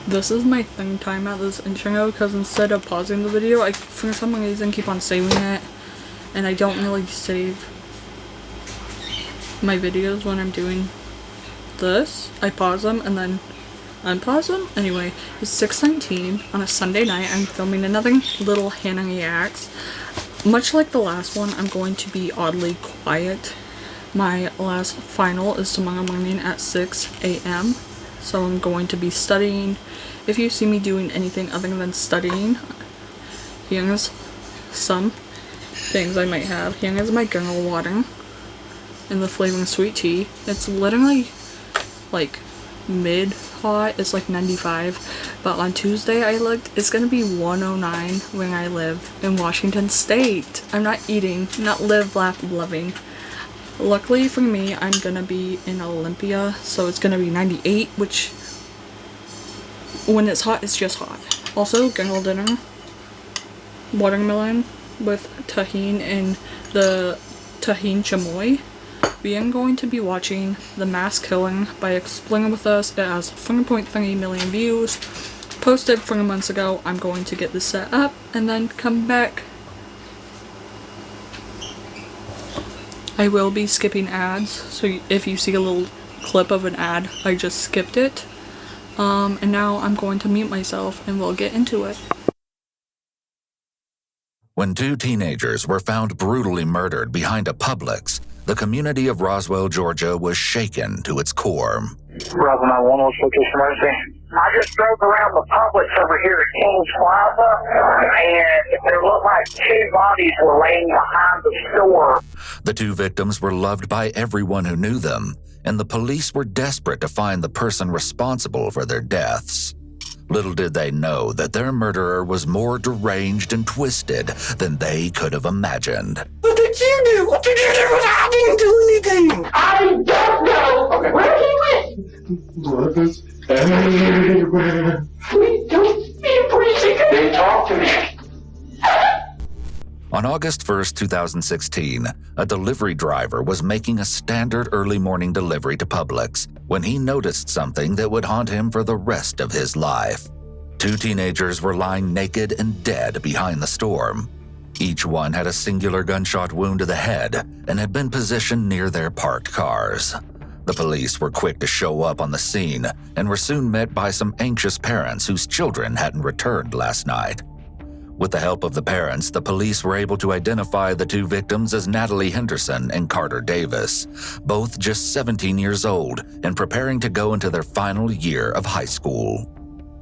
This is my thing time at this intro because instead of pausing the video, I for some reason keep on saving it, and I don't really save my videos when I'm doing this. I pause them and then unpause them. Anyway, it's 6:19 on a Sunday night. I'm filming another little Hannah Reacts. Much like the last one, I'm going to be oddly quiet. My last final is tomorrow morning at 6 a.m. So I'm going to be studying. If you see me doing anything other than studying, here's some things I might have. Here is my Girl water in the flavoring sweet tea. It's literally like mid-hot. It's like 95. But on Tuesday I looked, it's gonna be 109 where I live in Washington State. I'm not eating, not live, laugh, loving. Luckily for me, I'm gonna be in Olympia, so it's gonna be 98, which when it's hot, it's just hot. Also, Girl dinner, watermelon with tahini and the tahini chamoy. We are going to be watching The Mass Killing by Explain With Us. It has 4.3 million views. Posted 4 months ago. I'm going to get this set up and then come back. I will be skipping ads, so if you see a little clip of an ad, I just skipped it. And now I'm going to mute myself and we'll get into it. When 2 teenagers were found brutally murdered behind a Publix, the community of Roswell, Georgia was shaken to its core. Roswell 911, what's the location emergency? I just drove around the Publix over here at Kings Plaza, and there looked like 2 bodies were laying behind the store. The 2 victims were loved by everyone who knew them, and the police were desperate to find the person responsible for their deaths. Little did they know that their murderer was more deranged and twisted than they could have imagined. What did you do? What did you do? I didn't do anything. I don't know. Okay. Where he went? What is everywhere? Please don't be preaching. They talk to me. On August 1st, 2016, a delivery driver was making a standard early morning delivery to Publix when he noticed something that would haunt him for the rest of his life. 2 teenagers were lying naked and dead behind the store. Each one had a singular gunshot wound to the head and had been positioned near their parked cars. The police were quick to show up on the scene and were soon met by some anxious parents whose children hadn't returned last night. With the help of the parents, the police were able to identify the 2 victims as Natalie Henderson and Carter Davis, both just 17 years old and preparing to go into their final year of high school.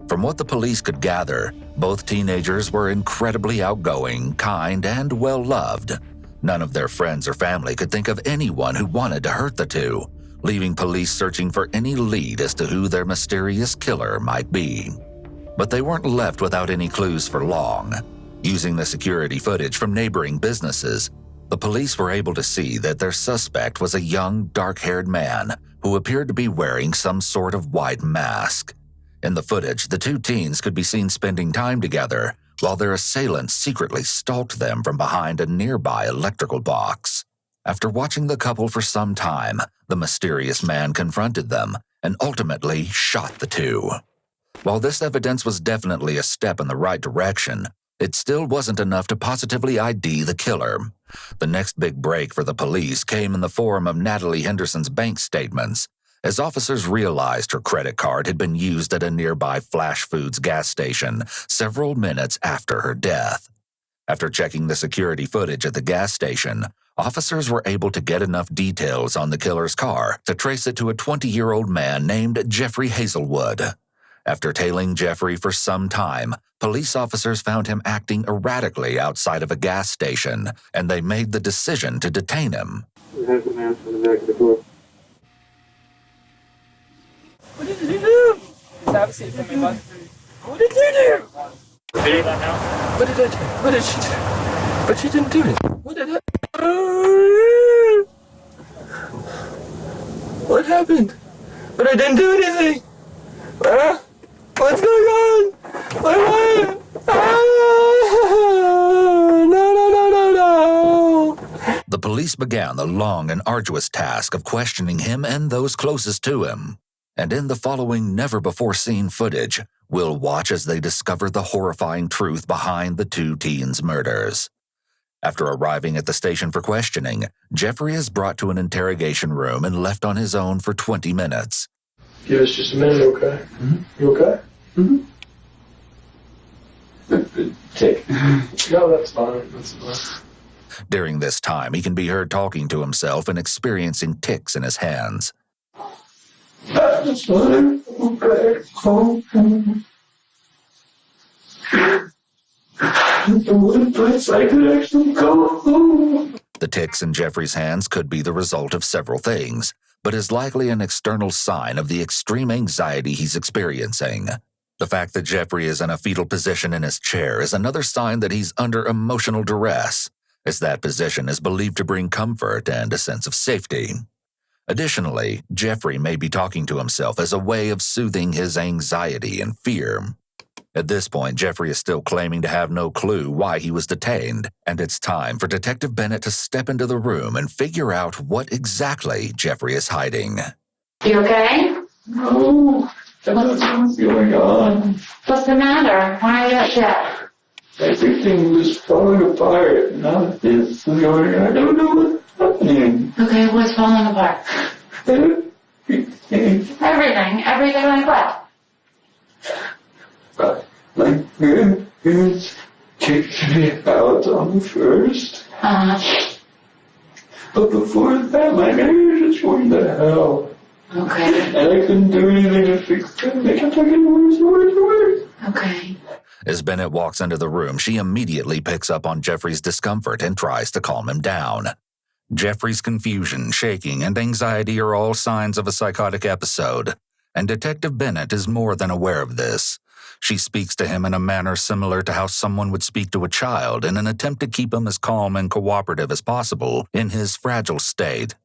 From what the police could gather, both teenagers were incredibly outgoing, kind, and well-loved. None of their friends or family could think of anyone who wanted to hurt the 2, leaving police searching for any lead as to who their mysterious killer might be. But they weren't left without any clues for long. Using the security footage from neighboring businesses, the police were able to see that their suspect was a young, dark-haired man who appeared to be wearing some sort of white mask. In the footage, the 2 teens could be seen spending time together while their assailant secretly stalked them from behind a nearby electrical box. After watching the couple for some time, the mysterious man confronted them and ultimately shot the 2. While this evidence was definitely a step in the right direction, it still wasn't enough to positively ID the killer. The next big break for the police came in the form of Natalie Henderson's bank statements, as officers realized her credit card had been used at a nearby Flash Foods gas station several minutes after her death. After checking the security footage at the gas station, officers were able to get enough details on the killer's car to trace it to a 20-year-old man named Jeffery Hazelwood. After tailing Jeffrey for some time, police officers found him acting erratically outside of a gas station, and they made the decision to detain him. There's a man from the back of the door. What did you do? Just have a seat for me, bud. What did you do? Repeat that now? What did I do? What did she do? But she didn't do it. What did I... What happened? But I didn't do anything. What's going on? What? No. The police began the long and arduous task of questioning him and those closest to him. And in the following never-before-seen footage, We'll watch as they discover the horrifying truth behind the two teens' murders. After arriving at the station for questioning, Jeffrey is brought to an interrogation room and left on his own for 20 minutes. Give us just a minute, okay? Mm-hmm. You okay? Mm-hmm. Tik. No, that's fine. That's fine. During this time, he can be heard talking to himself and experiencing tics in his hands. That's fine. Okay. The one place I could actually go home. The tics in Jeffrey's hands could be the result of several things, but is likely an external sign of the extreme anxiety he's experiencing. The fact that Jeffrey is in a fetal position in his chair is another sign that he's under emotional duress, as that position is believed to bring comfort and a sense of safety. Additionally, Jeffrey may be talking to himself as a way of soothing his anxiety and fear. At this point, Jeffrey is still claiming to have no clue why he was detained, and it's time for Detective Bennett to step into the room and figure out what exactly Jeffrey is hiding. You okay? No, what's going on? What's the matter? Why are you upset? Everything was falling apart. Now this is going on. I don't know what's happening. Okay, what's falling apart? Everything. Everything like what? My grandparents kicked me out on the first. But before that, my marriage was going to hell. Okay. And I couldn't do anything to fix it. They kept on getting worse and worse and worse. Okay. As Bennett walks into the room, she immediately picks up on Jeffrey's discomfort and tries to calm him down. Jeffrey's confusion, shaking, and anxiety are all signs of a psychotic episode, and Detective Bennett is more than aware of this. She speaks to him in a manner similar to how someone would speak to a child in an attempt to keep him as calm and cooperative as possible in his fragile state.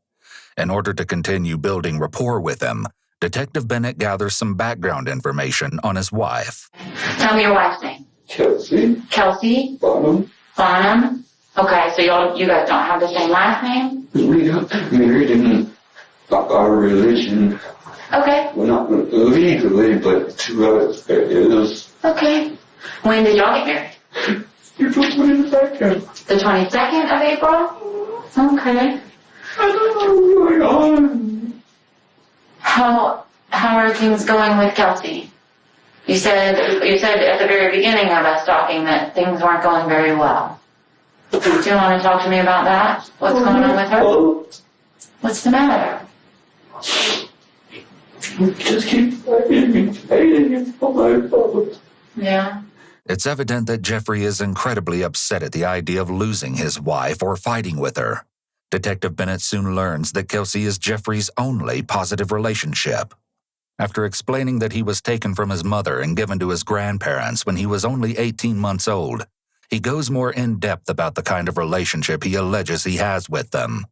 In order to continue building rapport with him, Detective Bennett gathers some background information on his wife. Tell me your wife's name. Kelsey. Kelsey? Bonham. Bonham? Okay, so you guys don't have the same last name? We got married in our religion. Okay. Well, not legally, but to us, it is. Okay. When did y'all get married? April 22nd. The 22nd of April? Okay. I don't know what's going on. How are things going with Kelsey? You said at the very beginning of us talking that things weren't going very well. Do you want to talk to me about that? What's going on with her? What's the matter? Just keep fighting and fighting for my fault. Yeah. It's evident that Jeffrey is incredibly upset at the idea of losing his wife or fighting with her. Detective Bennett soon learns that Kelsey is Jeffrey's only positive relationship. After explaining that he was taken from his mother and given to his grandparents when he was only 18 months old, he goes more in-depth about the kind of relationship he alleges he has with them.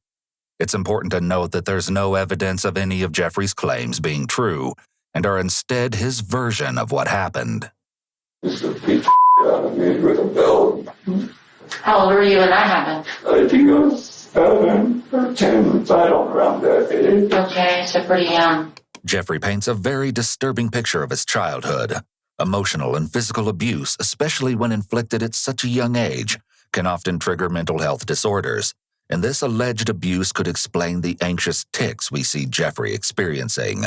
It's important to note that there's no evidence of any of Jeffrey's claims being true, and are instead his version of what happened. Just a beat out of me with a belt. How old were you when that happened? I think I was 7 or 10, I don't around that age. Okay, so pretty young. Jeffrey paints a very disturbing picture of his childhood. Emotional and physical abuse, especially when inflicted at such a young age, can often trigger mental health disorders, and this alleged abuse could explain the anxious tics we see Jeffrey experiencing.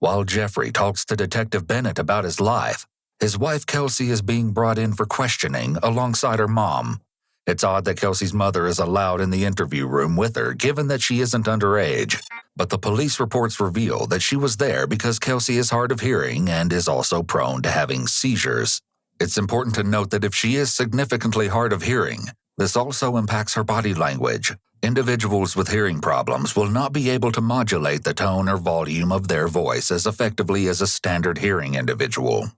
While Jeffrey talks to Detective Bennett about his life, his wife Kelsey is being brought in for questioning alongside her mom. It's odd that Kelsey's mother is allowed in the interview room with her, given that she isn't underage, but the police reports reveal that she was there because Kelsey is hard of hearing and is also prone to having seizures. It's important to note that if she is significantly hard of hearing, this also impacts her body language. Individuals with hearing problems will not be able to modulate the tone or volume of their voice as effectively as a standard hearing individual.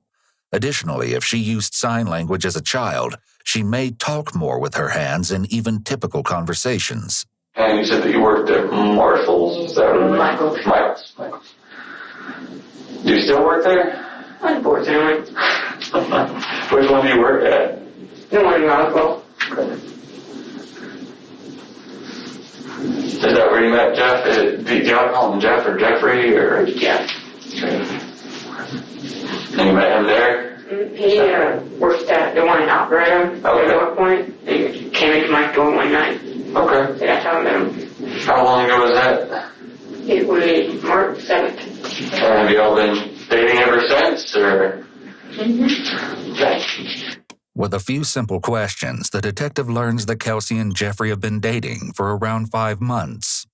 Additionally, if she used sign language as a child, she may talk more with her hands in even typical conversations. And you said that you worked at Marshall's, is that right? Michael's. Do you still work there? Unfortunately. Which one do you work at? No one medical. Is that where you met Jeff? Do you want to call him Jeff or Jeffrey or? Yeah. And you met him there? He worked at the one in Alpharetta, at North Point. He came into my store one night. Okay. So that's how I met him. How long ago was that? It was March 7th. And have y'all been dating ever since, or? Okay. With a few simple questions, the detective learns that Kelsey and Jeffrey have been dating for around 5 months.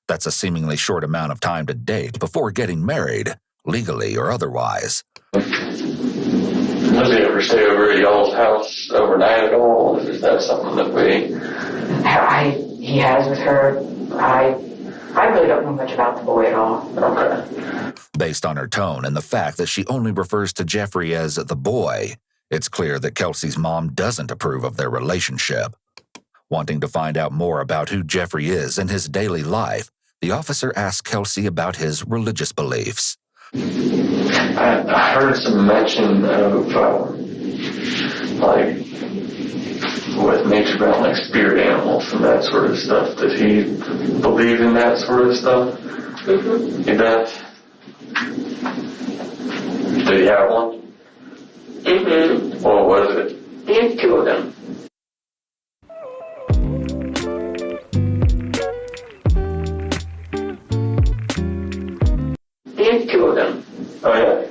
That's a seemingly short amount of time to date before getting married, legally or otherwise. Does he ever stay over at y'all's house overnight at all? Is that something that He has with her. I really don't know much about the boy at all. Okay. Based on her tone and the fact that she only refers to Jeffrey as the boy, it's clear that Kelsey's mom doesn't approve of their relationship. Wanting to find out more about who Jeffrey is in his daily life, the officer asks Kelsey about his religious beliefs. I heard some mention of, with nature bound, like spirit animals and that sort of stuff. Does he believe in that sort of stuff? Mm-hmm. He does? Did he have one? Mm-hmm. What was it? He has 2 of them. He has 2 of them. Oh, yeah?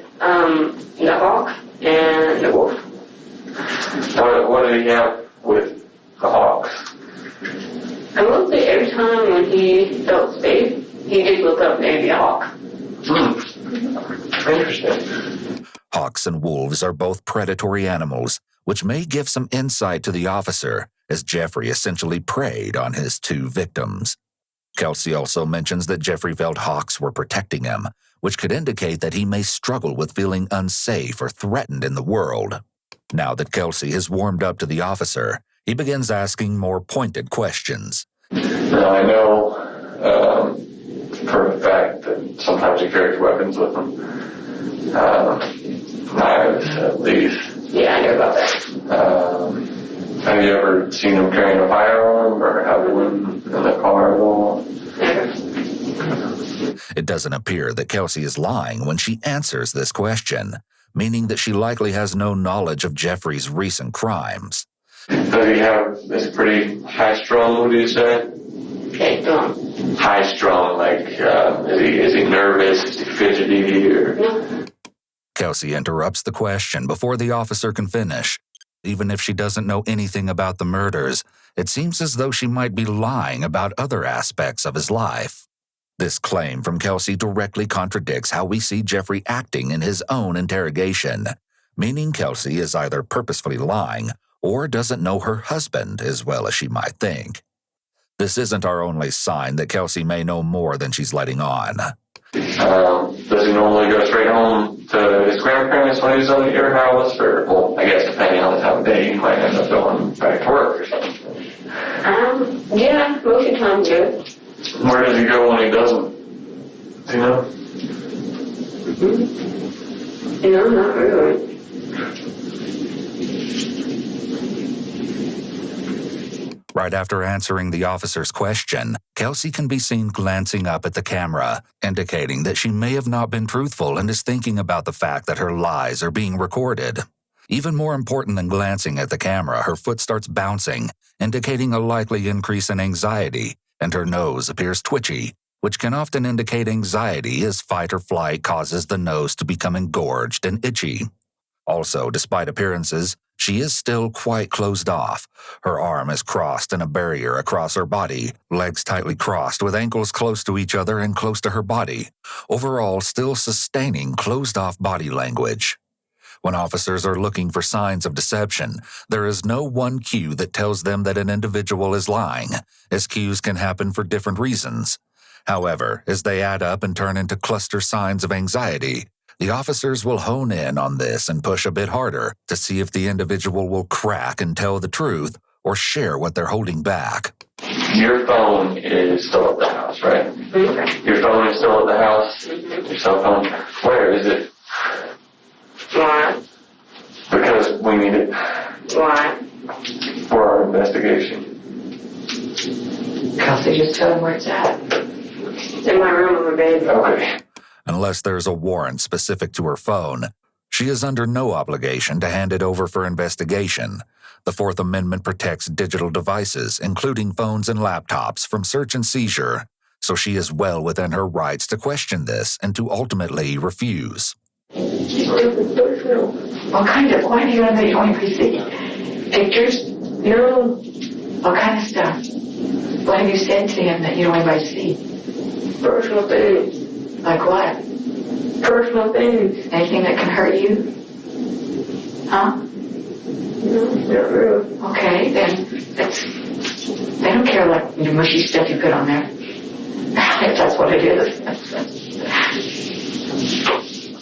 The hawk and the wolf. What did he have with the hawks? I will say every time when he felt safe, he did look up maybe a hawk. Interesting. Hawks and wolves are both predatory animals, which may give some insight to the officer, as Jeffrey essentially preyed on his 2 victims. Kelsey also mentions that Jeffrey felt hawks were protecting him, which could indicate that he may struggle with feeling unsafe or threatened in the world. Now that Kelsey has warmed up to the officer, he begins asking more pointed questions. Now, I know for a fact that sometimes he carries weapons with him. Knives, at least. Yeah, I know about that. Have you ever seen him carrying a firearm or have one in the car at all? Never. It doesn't appear that Kelsey is lying when she answers this question, meaning that she likely has no knowledge of Jeffrey's recent crimes. Is he pretty high-strung, would you say? Okay, go on. High-strung, is he nervous? Is he fidgety? Or? No. Kelsey interrupts the question before the officer can finish. Even if she doesn't know anything about the murders, it seems as though she might be lying about other aspects of his life. This claim from Kelsey directly contradicts how we see Jeffrey acting in his own interrogation, meaning Kelsey is either purposefully lying or doesn't know her husband as well as she might think. This isn't our only sign that Kelsey may know more than she's letting on. Does he normally go straight home to his grandparents when he's at your house? Or, well, I guess depending on the time of day, he might end up going back to work or something. Yeah, most of the time, good. Where does he go when he doesn't? Do you know? No, not really. Right after answering the officer's question, Kelsey can be seen glancing up at the camera, indicating that she may have not been truthful and is thinking about the fact that her lies are being recorded. Even more important than glancing at the camera, her foot starts bouncing, indicating a likely increase in anxiety, and her nose appears twitchy, which can often indicate anxiety as fight or flight causes the nose to become engorged and itchy. Also, despite appearances, she is still quite closed off. Her arm is crossed in a barrier across her body, legs tightly crossed with ankles close to each other and close to her body, overall still sustaining closed-off body language. When officers are looking for signs of deception, there is no one cue that tells them that an individual is lying, as cues can happen for different reasons. However, as they add up and turn into cluster signs of anxiety, the officers will hone in on this and push a bit harder to see if the individual will crack and tell the truth or share what they're holding back. Your phone is still at the house, right? Mm-hmm. Your phone is still at the house? Mm-hmm. Your cell phone? Where is it? Why? Because we need it Why? for our investigation. Kelsey, just tell him where it's at. It's in my room on my bed. Okay. Unless there's a warrant specific to her phone, She is under no obligation to hand it over for investigation. The Fourth Amendment protects digital devices, including phones and laptops, from search and seizure, so she is well within her rights to question this and to ultimately refuse. What kind of, why do you want to see pictures? No, What kind of stuff? What have you said to him that you don't want to see? personal things. Like what? Personal things. Anything that can hurt you? Huh? No, not really. Okay, then they don't care like the mushy stuff you put on there. If that's what it is.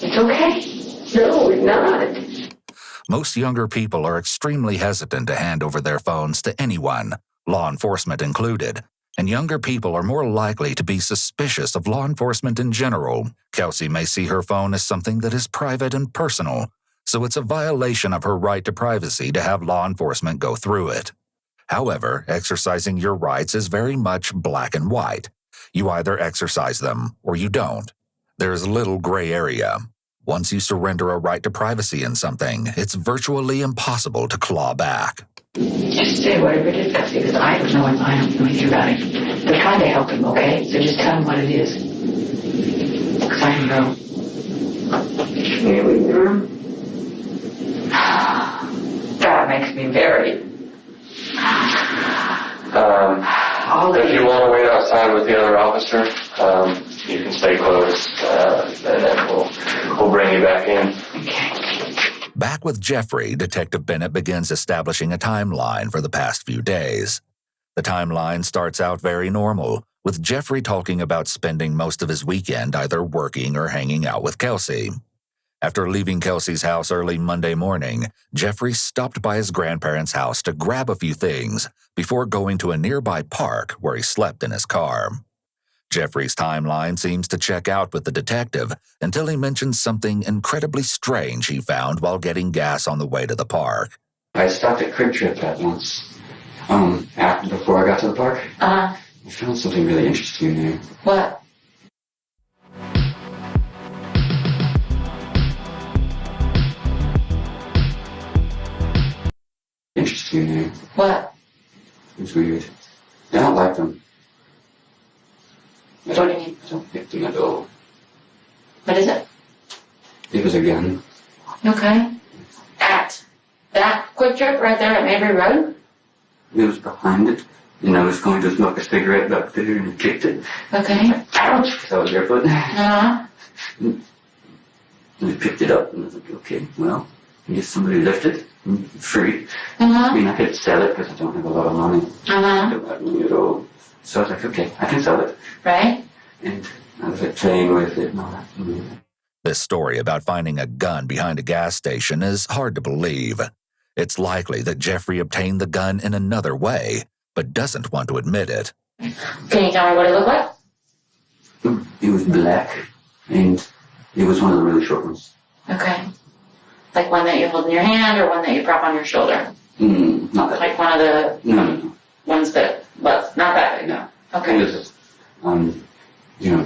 It's okay. No, it's not. Most younger people are extremely hesitant to hand over their phones to anyone, law enforcement included, and younger people are more likely to be suspicious of law enforcement in general. Kelsey may see her phone as something that is private and personal, so it's a violation of her right to privacy to have law enforcement go through it. However, exercising your rights is very much black and white. You either exercise them or you don't. There's little gray area. Once you surrender a right to privacy in something, it's virtually impossible to claw back. Just say whatever it is, Kelsey, because I don't know anything about it. They're trying to help him, okay? So just tell him what it is. Because I don't know. Here we go. That makes me very... If you want to wait outside with the other officer, you can stay close, and then we'll bring you back in. Okay. Back with Jeffrey, Detective Bennett begins establishing a timeline for the past few days. The timeline starts out very normal, with Jeffrey talking about spending most of his weekend either working or hanging out with Kelsey. After leaving Kelsey's house early Monday morning, Jeffrey stopped by his grandparents' house to grab a few things before going to a nearby park where he slept in his car. Jeffrey's timeline seems to check out with the detective until he mentions something incredibly strange he found while getting gas on the way to the park. I stopped at Quick Trip that once. Before I got to the park. I found something really interesting there. What? Interesting there. What? It's weird. I don't like them. What do you mean? I don't like them at all. What is it? It was a gun. Okay. At that Quick Trip right there at Mabry Road? It was behind it. And I was going to smoke a cigarette back there and kicked it. Okay. Ouch! Because I was barefoot. Uh-huh. And I picked it up and I was like, okay, well, I guess somebody left it. Free. I Uh-huh. mean, I could sell it because I don't have a lot of money. I Uh-huh. don't have money at all. So I was like, okay, I can sell it. Right? And I was like playing with it and all that. This story about finding a gun behind a gas station is hard to believe. It's likely that Jeffrey obtained the gun in another way, but doesn't want to admit it. Can you tell me what it looked like? It was black, and it was one of the really short ones. Okay. Like one that you hold in your hand or one that you prop on your shoulder? Not that Like one of the big. No. ones that, well, not that big. No. Okay. It was just,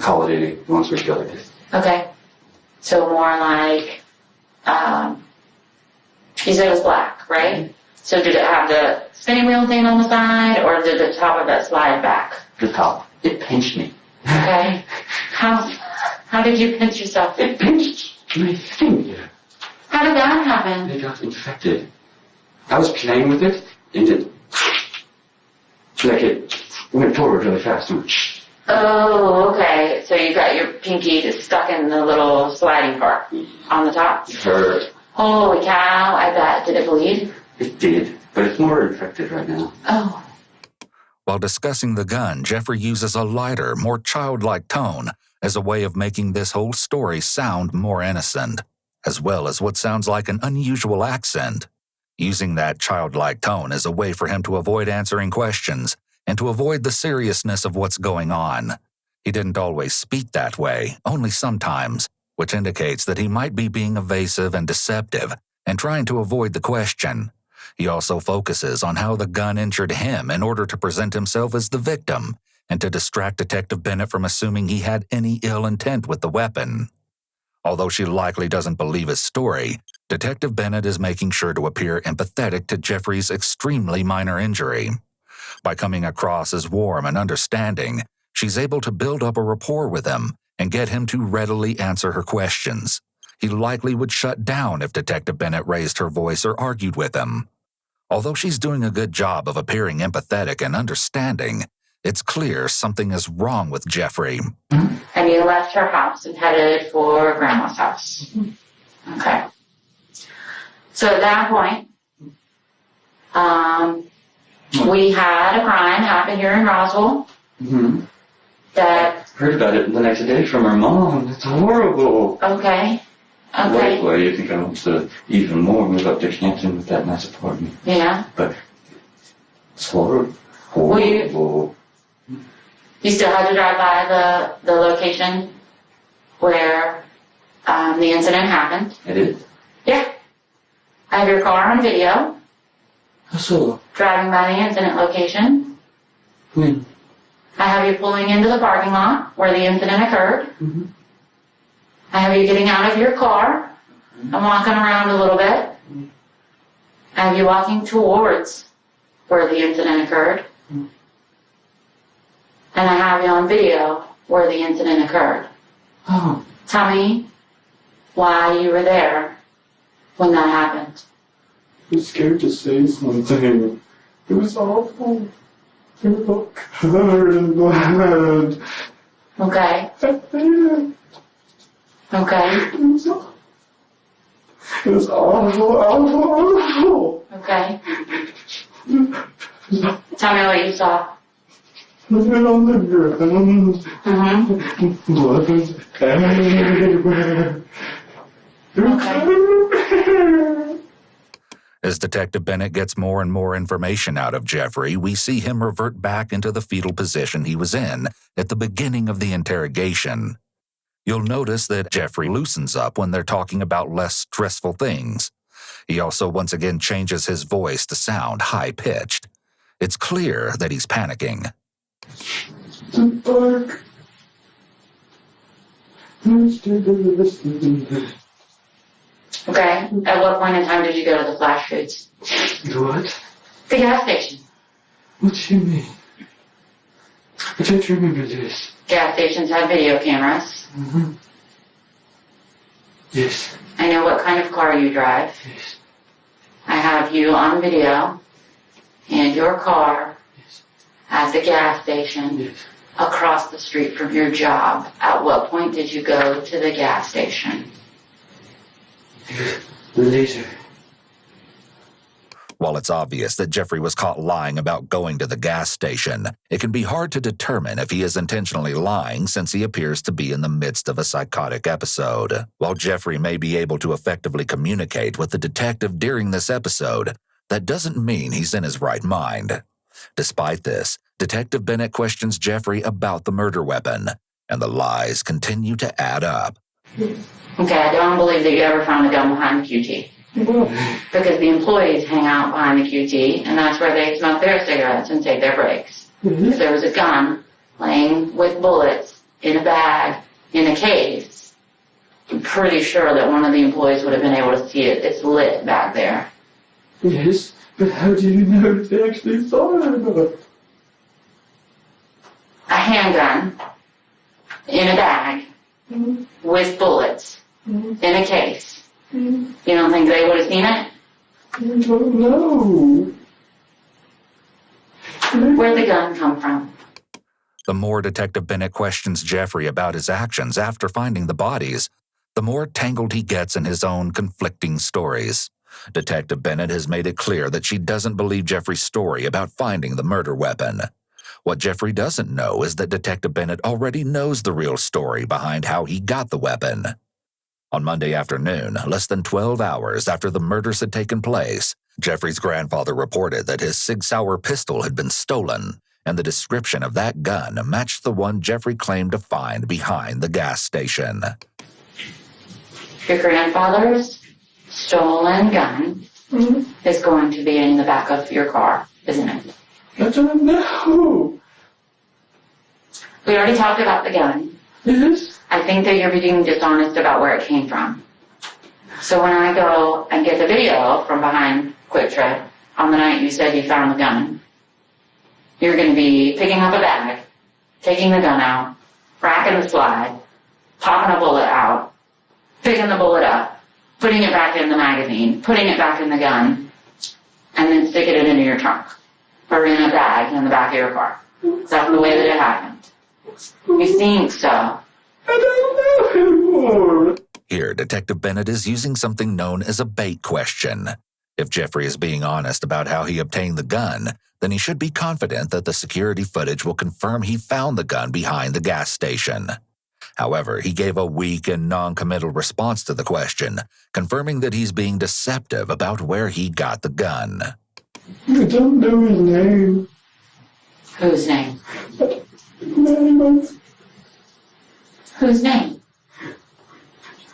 Call of Duty, the ones where you go like this. Okay. So more like, you said it was black, right? So did it have the spinning wheel thing on the side, or did the top of it slide back? The top. It pinched me. Okay. How did you pinch yourself? It pinched my finger. How did that happen? It got infected. I was playing with it, and it went forward really fast. Oh, okay. So you got your pinky just stuck in the little sliding part on the top? It hurt. Holy cow, I bet. Did it bleed? It did, but it's more infected right now. Oh. While discussing the gun, Jeffrey uses a lighter, more childlike tone as a way of making this whole story sound more innocent, as well as what sounds like an unusual accent. Using that childlike tone as a way for him to avoid answering questions and to avoid the seriousness of what's going on. He didn't always speak that way, only sometimes, which indicates that he might be being evasive and deceptive and trying to avoid the question. He also focuses on how the gun injured him in order to present himself as the victim and to distract Detective Bennett from assuming he had any ill intent with the weapon. Although she likely doesn't believe his story, Detective Bennett is making sure to appear empathetic to Jeffrey's extremely minor injury. By coming across as warm and understanding, she's able to build up a rapport with him and get him to readily answer her questions. He likely would shut down if Detective Bennett raised her voice or argued with him. Although she's doing a good job of appearing empathetic and understanding, it's clear something is wrong with Jeffrey. And you left her house and headed for Grandma's house. Okay. So at that point, we had a crime happen here in Roswell. Mm-hmm. That Heard about it the next day from her mom. It's horrible. Okay. Okay. Well, you think I want to even more move up to Canton with that nice apartment. Yeah. But it's horrible. Well, Horrible. You still had to drive by the location where the incident happened? I did? Yeah. I have your car on video. So, Driving by the incident location. when? I have you pulling into the parking lot where the incident occurred. Mm-hmm. I have you getting out of your car and walking around a little bit. I have you walking towards where the incident occurred. And I have you on video where the incident occurred. Oh. Tell me why you were there when that happened. I was scared to say something. It was awful. It was all covered in blood. Okay. Okay. It was awful. Okay. Tell me what you saw. Living on the ground. Mm-hmm. Blood was everywhere. It was everywhere. As Detective Bennett gets more and more information out of Jeffrey, we see him revert back into the fetal position he was in at the beginning of the interrogation. You'll notice that Jeffrey loosens up when they're talking about less stressful things. He also once again changes his voice to sound high-pitched. It's clear that he's panicking. The dark. Okay. At what point in time did you go to the flash foods? What? The gas station. What do you mean? I don't remember this. Gas stations have video cameras. Mm-hmm. Yes. I know what kind of car you drive. Yes. I have you on video and your car at the gas station Yes. across the street from your job. At what point did you go to the gas station? Later. While it's obvious that Jeffrey was caught lying about going to the gas station, it can be hard to determine if he is intentionally lying since he appears to be in the midst of a psychotic episode. While Jeffrey may be able to effectively communicate with the detective during this episode, that doesn't mean he's in his right mind. Despite this, Detective Bennett questions Jeffrey about the murder weapon, and the lies continue to add up. Okay, I don't believe that you ever found a gun behind the QT. Because the employees hang out behind the QT, and that's where they smoke their cigarettes and take their breaks. If there was a gun laying with bullets in a bag, in a case, I'm pretty sure that one of the employees would have been able to see it. It's lit back there. Yes, but how do you know if they actually saw it? A handgun in a bag with bullets in a case. You don't think they would have seen it? I don't know. Where'd the gun come from? The more Detective Bennett questions Jeffrey about his actions after finding the bodies, the more tangled he gets in his own conflicting stories. Detective Bennett has made it clear that she doesn't believe Jeffrey's story about finding the murder weapon. What Jeffrey doesn't know is that Detective Bennett already knows the real story behind how he got the weapon. On Monday afternoon, less than 12 hours after the murders had taken place, Jeffrey's grandfather reported that his Sig Sauer pistol had been stolen, and the description of that gun matched the one Jeffrey claimed to find behind the gas station. Your grandfather's stolen gun is going to be in the back of your car, isn't it? I don't know. We already talked about the gun. Yes? I think that you're being dishonest about where it came from. So when I go and get the video from behind Quick Trip on the night you said you found the gun, you're going to be picking up a bag, taking the gun out, racking the slide, popping a bullet out, picking the bullet up, putting it back in the magazine, putting it back in the gun, and then sticking it into your trunk or in a bag in the back of your car. That's the way that it happened. You think so? I don't know anymore. Here, Detective Bennett is using something known as a bait question. If Jeffrey is being honest about how he obtained the gun, then he should be confident that the security footage will confirm he found the gun behind the gas station. However, he gave a weak and non-committal response to the question, confirming that he's being deceptive about where he got the gun. I don't know his name. Whose name? Name. Whose name?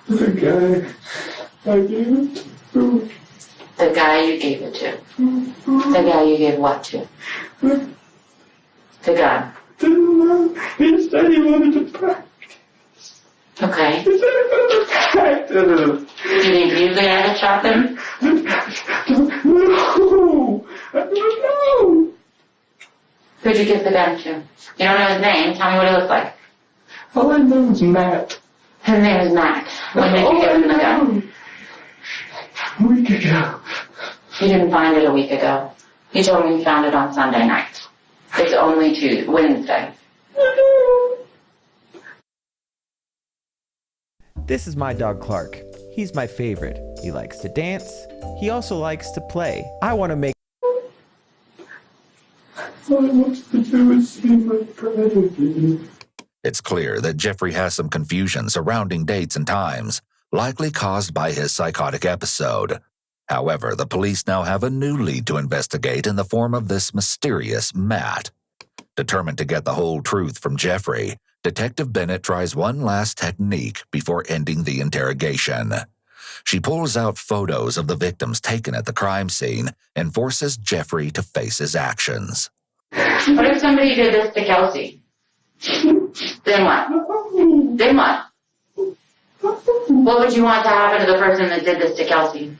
The guy I gave it to. The guy you gave it to. The guy you gave what to? The gun. Didn't know. He said he wanted to practice. Okay. He said he wanted to practice. Did he use the guy that shot them? No. I don't know. Who'd you give the gun to? You don't know his name. Tell me what he looks like. All I know is Matt. His name is Matt. When did you give him the gun? A week ago. You didn't find it a week ago. You told me you found it on Sunday night. It's only Wednesday. This is my dog Clark. He's my favorite. He likes to dance. He also likes to play. I want to make... All I want to do is see my brother. It's clear that Jeffrey has some confusion surrounding dates and times, likely caused by his psychotic episode. However, the police now have a new lead to investigate in the form of this mysterious Matt. Determined to get the whole truth from Jeffrey, Detective Bennett tries one last technique before ending the interrogation. She pulls out photos of the victims taken at the crime scene and forces Jeffrey to face his actions. What if somebody did this to Kelsey? Then what? Then what? What would you want to happen to the person that did this to Kelsey?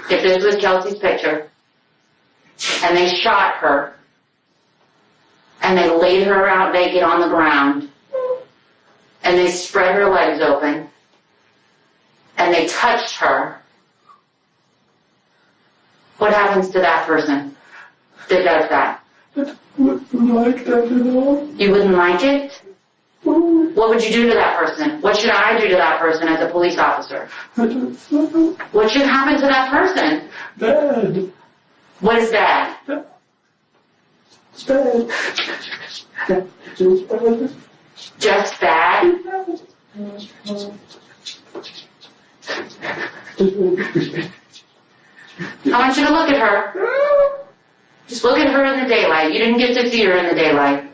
If this was Kelsey's picture, and they shot her, and they laid her out naked on the ground, and they spread her legs open, and they touched her, what happens to that person that does that? I wouldn't like that at all. You wouldn't like it? What would you do to that person? What should I do to that person as a police officer? I don't know. What should happen to that person? Bad. What is bad? It's bad. It's bad. Just bad? I want you to look at her. Just look at her in the daylight. You didn't get to see her in the daylight.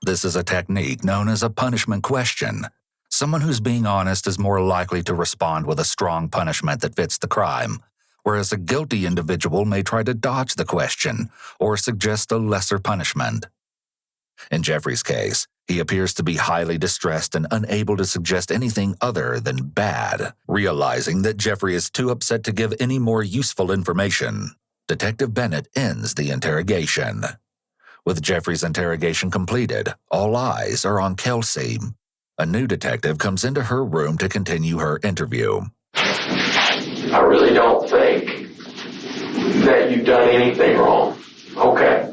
This is a technique known as a punishment question. Someone who's being honest is more likely to respond with a strong punishment that fits the crime, whereas a guilty individual may try to dodge the question or suggest a lesser punishment. In Jeffrey's case, he appears to be highly distressed and unable to suggest anything other than bad. Realizing that Jeffrey is too upset to give any more useful information, Detective Bennett ends the interrogation. With Jeffrey's interrogation completed, all eyes are on Kelsey. A new detective comes into her room to continue her interview. I really don't think that you've done anything wrong. Okay.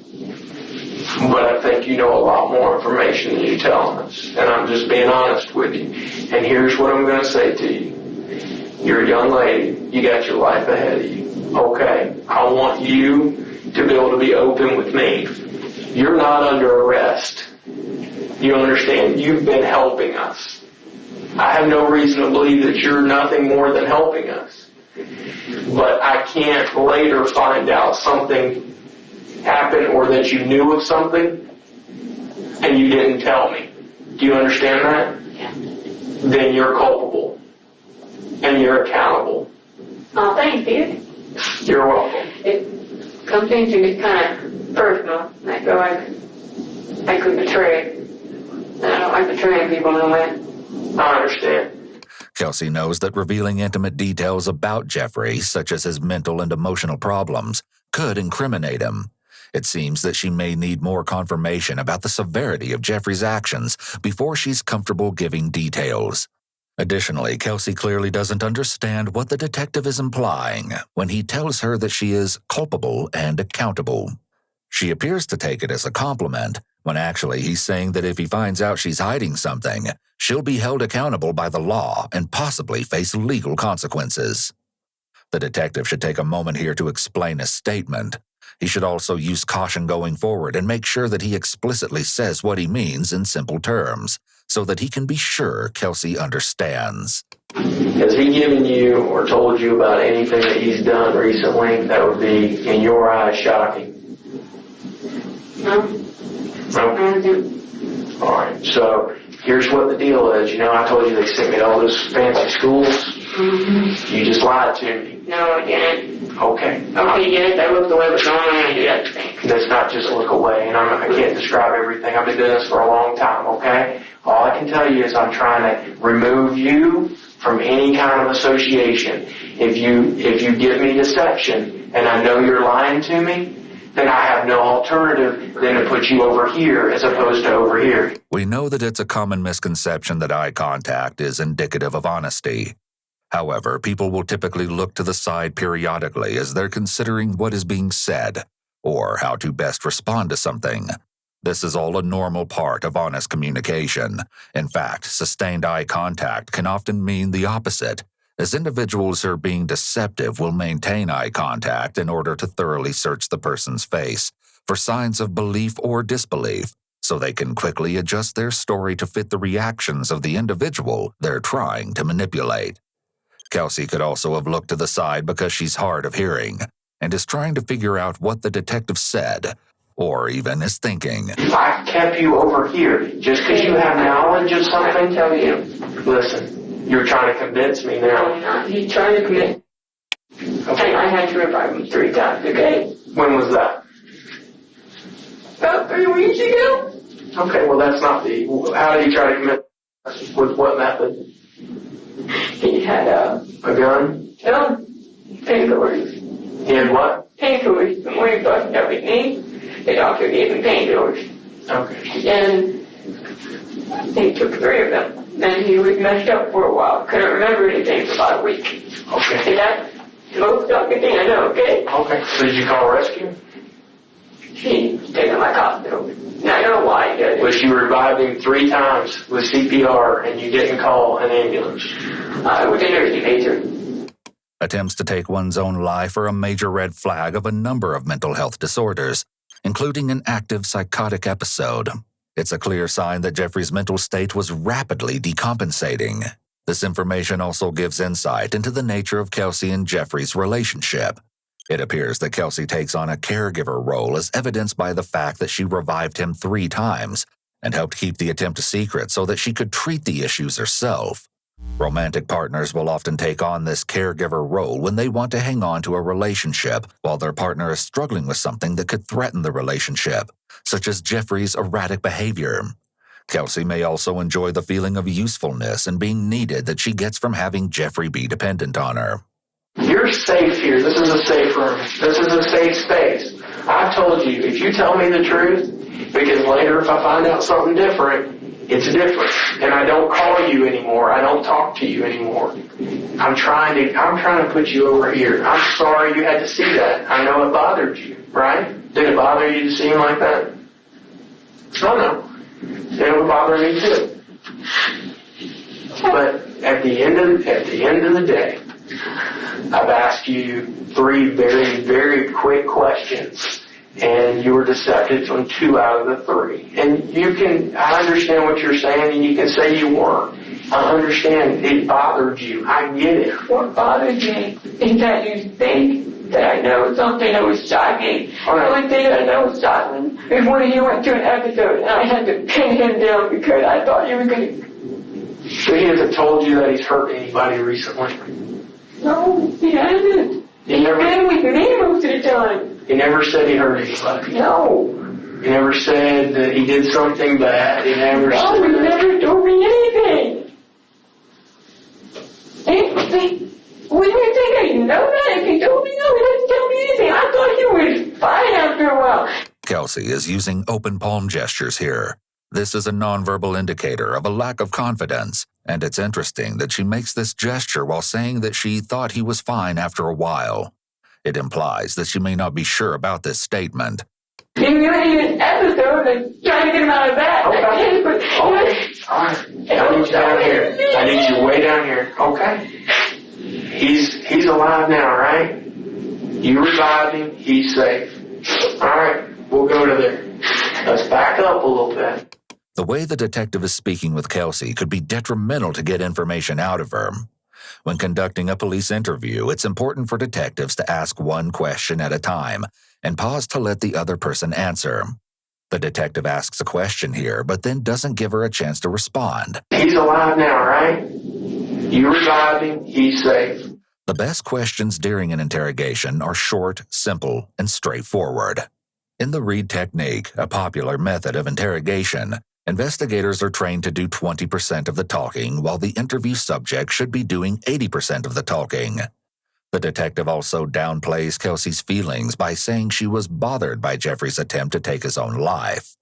But I think you know a lot more information than you're telling us. And I'm just being honest with you. And here's what I'm going to say to you. You're a young lady. You got your life ahead of you. Okay. I want you to be able to be open with me. You're not under arrest. You understand? You've been helping us. I have no reason to believe that you're nothing more than helping us. But I can't later find out something happened or that you knew of something and you didn't tell me. Do you understand that? Yeah. Then you're culpable. And you're accountable. Oh, thanks, dude. You're welcome. It comes into it kind of personal. I feel like I could betray. And I don't like betraying people no way. I understand. Kelsey knows that revealing intimate details about Jeffrey, such as his mental and emotional problems, could incriminate him. It seems that she may need more confirmation about the severity of Jeffrey's actions before she's comfortable giving details. Additionally, Kelsey clearly doesn't understand what the detective is implying when he tells her that she is culpable and accountable. She appears to take it as a compliment, when actually he's saying that if he finds out she's hiding something, she'll be held accountable by the law and possibly face legal consequences. The detective should take a moment here to explain his statement. He should also use caution going forward and make sure that he explicitly says what he means in simple terms, so that he can be sure Kelsey understands. Has he given you or told you about anything that he's done recently that would be, in your eyes, shocking? No. No? All right, so here's what the deal is. You know, I told you they sent me to all those fancy schools. Mm-hmm. You just lied to me. No, I didn't. Okay. Okay, yes, I looked away, but normally I do that thing. That's not just look away, and I can't describe everything. I've been doing this for a long time, okay? All I can tell you is I'm trying to remove you from any kind of association. If you give me deception, and I know you're lying to me, then I have no alternative than to put you over here as opposed to over here. We know that it's a common misconception that eye contact is indicative of honesty. However, people will typically look to the side periodically as they're considering what is being said or how to best respond to something. This is all a normal part of honest communication. In fact, sustained eye contact can often mean the opposite, as individuals who are being deceptive will maintain eye contact in order to thoroughly search the person's face for signs of belief or disbelief, so they can quickly adjust their story to fit the reactions of the individual they're trying to manipulate. Kelsey could also have looked to the side because she's hard of hearing and is trying to figure out what the detective said, or even is thinking. I kept you over here just because you have knowledge of something. I can tell you. Listen, you're trying to convince me now. I'm not. He's trying to commit. Okay. I had to revive him 3 times, okay? When was that? About 3 weeks ago. Okay, well that's not the... How did he try to commit? With what method? He had a gun? No, painkillers. He had what? Painkillers. And when he busted up his knee, the doctor gave him painkillers. Okay. And he took 3 of them. Then he was messed up for a while. Couldn't remember anything for about a week. Okay. And that's the most shocking thing I know, okay? Okay. So did you call rescue? He's taken my hospital. And I don't know why he does it. Was you revived him 3 times with CPR and you didn't call an ambulance? I was a nursing major. Attempts to take one's own life are a major red flag of a number of mental health disorders, including an active psychotic episode. It's a clear sign that Jeffrey's mental state was rapidly decompensating. This information also gives insight into the nature of Kelsey and Jeffrey's relationship. It appears that Kelsey takes on a caregiver role as evidenced by the fact that she revived him 3 times and helped keep the attempt a secret so that she could treat the issues herself. Romantic partners will often take on this caregiver role when they want to hang on to a relationship while their partner is struggling with something that could threaten the relationship, such as Jeffrey's erratic behavior. Kelsey may also enjoy the feeling of usefulness and being needed that she gets from having Jeffrey be dependent on her. You're safe here. This is a safe room. This is a safe space. I've told you, if you tell me the truth, because later if I find out something different, it's different. And I don't call you anymore. I don't talk to you anymore. I'm trying to put you over here. I'm sorry you had to see that. I know it bothered you, right? Did it bother you to see him like that? Oh no. It would bother me too. But at the end of the day, I've asked you 3 very, very quick questions, and you were deceptive on 2 out of the 3. And I understand what you're saying, and you can say you weren't. I understand it bothered you. I get it. What bothered me is that you think that I know something that was shocking. All right. The only thing I know was shocking is when he went to an episode, and I had to pin him down because I thought he was going to... So he hasn't told you that he's hurt anybody recently? No, he hasn't. He's been with me most of the time. He never said he hurt anybody? No. He never said that he did something bad. He never No, said he that. never told me anything. What do you think? I know that? If he told me no, he didn't tell me anything. I thought he was fine after a while. Kelsey is using open palm gestures here. This is a nonverbal indicator of a lack of confidence, and it's interesting that she makes this gesture while saying that she thought he was fine after a while. It implies that she may not be sure about this statement. You need an episode and trying to get him out of that. Okay. But, All right. I need you down here. I need you way down here. Okay. He's alive now, right? You revived him. He's safe. All right. We'll go to there. Let's back up a little bit. The way the detective is speaking with Kelsey could be detrimental to get information out of her. When conducting a police interview, it's important for detectives to ask one question at a time and pause to let the other person answer. The detective asks a question here, but then doesn't give her a chance to respond. He's alive now, right? You revived him. He's safe. The best questions during an interrogation are short, simple, and straightforward. In the read technique, a popular method of interrogation, investigators are trained to do 20% of the talking, while the interview subject should be doing 80% of the talking. The detective also downplays Kelsey's feelings by saying she was bothered by Jeffrey's attempt to take his own life.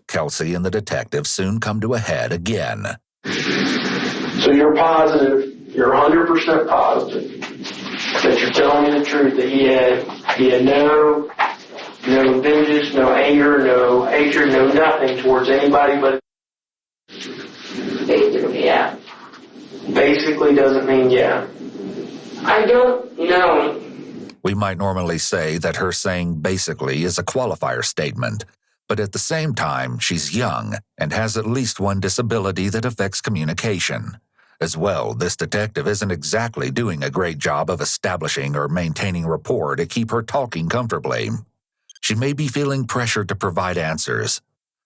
Kelsey and the detective soon come to a head again. So you're positive, you're 100% positive that you're telling me the truth, that he had no vengeance, no anger, no hatred, no nothing towards anybody but... basically, yeah. Basically doesn't mean yeah. I don't know. We might normally say that her saying basically is a qualifier statement, but at the same time, she's young and has at least one disability that affects communication. As well, this detective isn't exactly doing a great job of establishing or maintaining rapport to keep her talking comfortably. She may be feeling pressured to provide answers.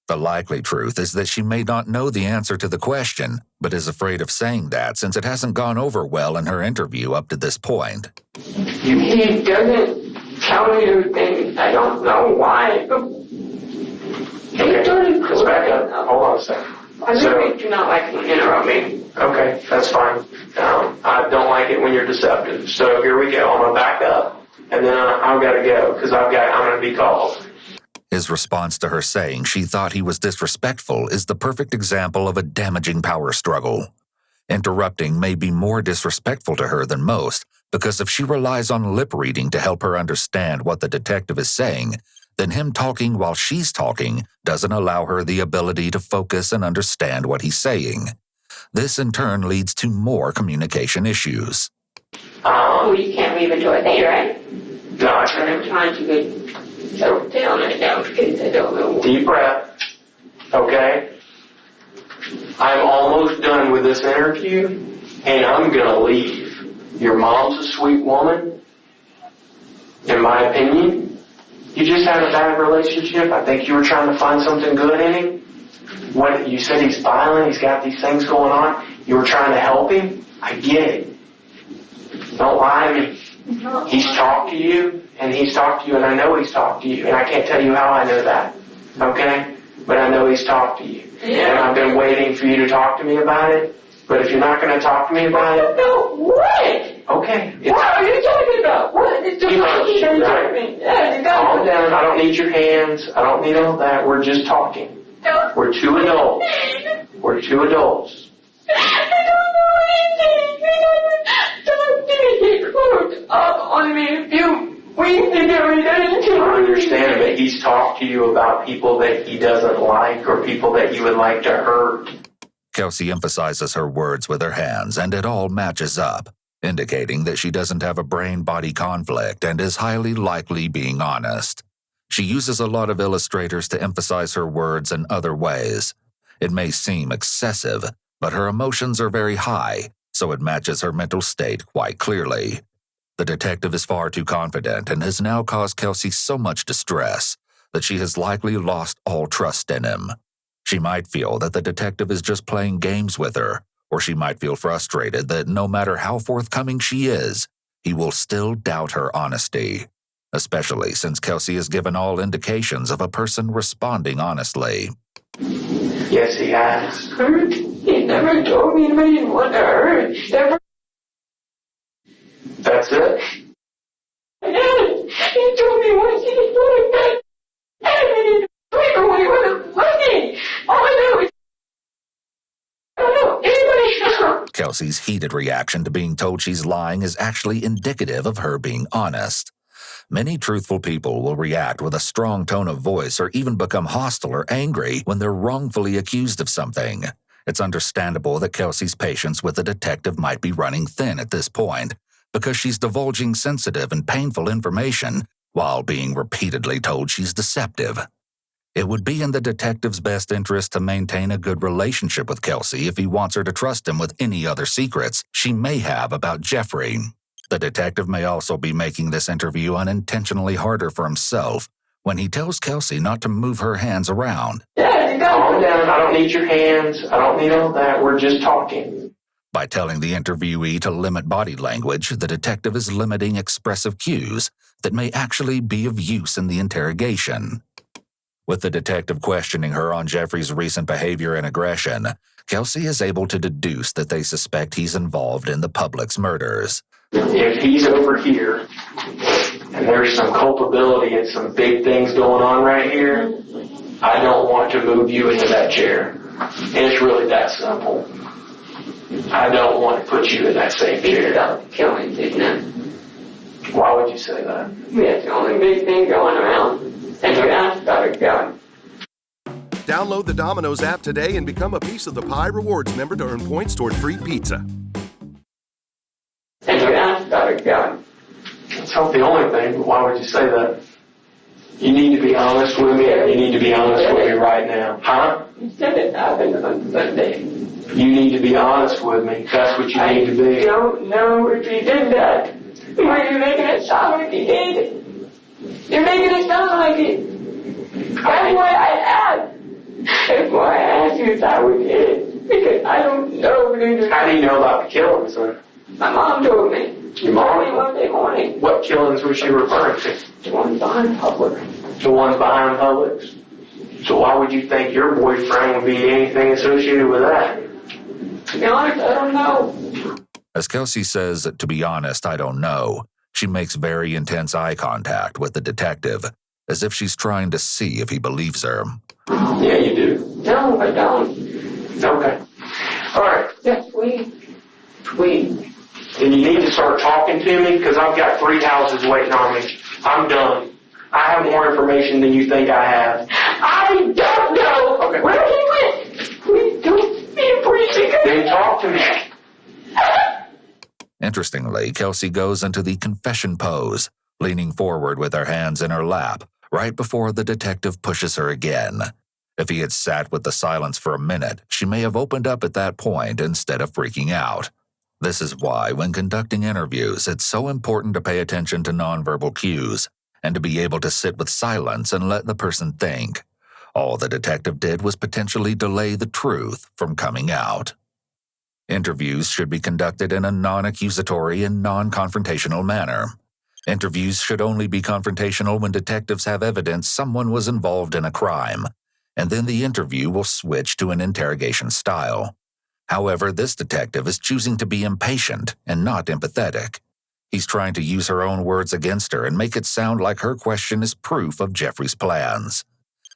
The likely truth is that she may not know the answer to the question, but is afraid of saying that since it hasn't gone over well in her interview up to this point. He doesn't tell me anything. I don't know why. Okay, let's back up. Hold on a second. I really do not like when you interrupt me. Okay, that's fine. I don't like it when you're deceptive. So here we go. I'm going to back up, and then I've got to go because I'm going to be called. His response to her saying she thought he was disrespectful is the perfect example of a damaging power struggle. Interrupting may be more disrespectful to her than most, because if she relies on lip reading to help her understand what the detective is saying, then him talking while she's talking doesn't allow her the ability to focus and understand what he's saying. This in turn leads to more communication issues. You can't leave until I say, right? No, I'm trying to get settled down right now because I don't know. Deep breath. Okay? I'm almost done with this interview, and I'm going to leave. Your mom's a sweet woman, in my opinion. You just had a bad relationship. I think you were trying to find something good in him. What you said, he's violent, he's got these things going on. You were trying to help him. I get it. Don't lie to me. He's talked to you, and I know he's talked to you, and I can't tell you how I know that. Okay? But I know he's talked to you. Yeah. And I've been waiting for you to talk to me about it. But if you're not going to talk to me about it... No, what? Okay. What are you talking about? What is Calm down. I don't need your hands. I don't need all that. We're just talking. We're two adults. We're two adults. I don't know anything. Don't get hooked up on me a few weeks ago. I understand, but he's talked to you about people that he doesn't like or people that you would like to hurt. Kelsey emphasizes her words with her hands, and it all matches up, indicating that she doesn't have a brain-body conflict and is highly likely being honest. She uses a lot of illustrators to emphasize her words in other ways. It may seem excessive, but her emotions are very high, so it matches her mental state quite clearly. The detective is far too confident and has now caused Kelsey so much distress that she has likely lost all trust in him. She might feel that the detective is just playing games with her, or she might feel frustrated that no matter how forthcoming she is, he will still doubt her honesty. especially since Kelsey has given all indications of a person responding honestly. Yes, he has. Hurt? He never told me I didn't want to hurt. Never. That's it? Yes. He told me once he was doing that. And he didn't sleep when he wasn't looking. All I know is I don't know anybody else. Kelsey's heated reaction to being told she's lying is actually indicative of her being honest. Many truthful people will react with a strong tone of voice or even become hostile or angry when they're wrongfully accused of something. It's understandable that Kelsey's patience with the detective might be running thin at this point, because she's divulging sensitive and painful information while being repeatedly told she's deceptive. It would be in the detective's best interest to maintain a good relationship with Kelsey if he wants her to trust him with any other secrets she may have about Jeffrey. The detective may also be making this interview unintentionally harder for himself when he tells Kelsey not to move her hands around. Calm down. I don't need your hands. I don't need all that. We're just talking. By telling the interviewee to limit body language, the detective is limiting expressive cues that may actually be of use in the interrogation. With the detective questioning her on Jeffrey's recent behavior and aggression, Kelsey is able to deduce that they suspect he's involved in the public's murders. If he's over here, and there's some culpability and some big things going on right here, I don't want to move you into that chair. And it's really that simple. I don't want to put you in that same chair. About killing, didn't it? Why would you say that? That's the only big thing going around. And you asked about it going. Download the Domino's app today and become a Piece of the Pie Rewards member to earn points toward free pizza. And you asked about it going. That's not the only thing, but why would you say that? You need to be honest with me, and you need to be honest with me right now. Huh? You said it happened on Sunday. You need to be honest with me. That's what you need to be. I don't know if he did that. Why are you making it sound like he did? You're making it sound like it. That's why I asked. That's why I asked you if that was it. Because I don't know. How do you know about the killings, then? My mom told me. Your mom? Told me Monday morning. What killings was she referring to? The ones behind public. The ones behind Publix. So why would you think your boyfriend would be anything associated with that? To be honest, I don't know. As Kelsey says, to be honest, I don't know, she makes very intense eye contact with the detective, as if she's trying to see if he believes her. Yeah, you do. No, I don't. Okay. All right. Yes, we. Then you need to start talking to me, because I've got 3 houses waiting on me. I'm done. I have more information than you think I have. I don't know. Okay. Where he went. Please don't be preaching. Then talk to me. Interestingly, Kelsey goes into the confession pose, leaning forward with her hands in her lap, right before the detective pushes her again. If he had sat with the silence for a minute, she may have opened up at that point instead of freaking out. This is why, when conducting interviews, it's so important to pay attention to nonverbal cues and to be able to sit with silence and let the person think. All the detective did was potentially delay the truth from coming out. Interviews should be conducted in a non-accusatory and non-confrontational manner. Interviews should only be confrontational when detectives have evidence someone was involved in a crime, and then the interview will switch to an interrogation style. However, this detective is choosing to be impatient and not empathetic. He's trying to use her own words against her and make it sound like her question is proof of Jeffrey's plans.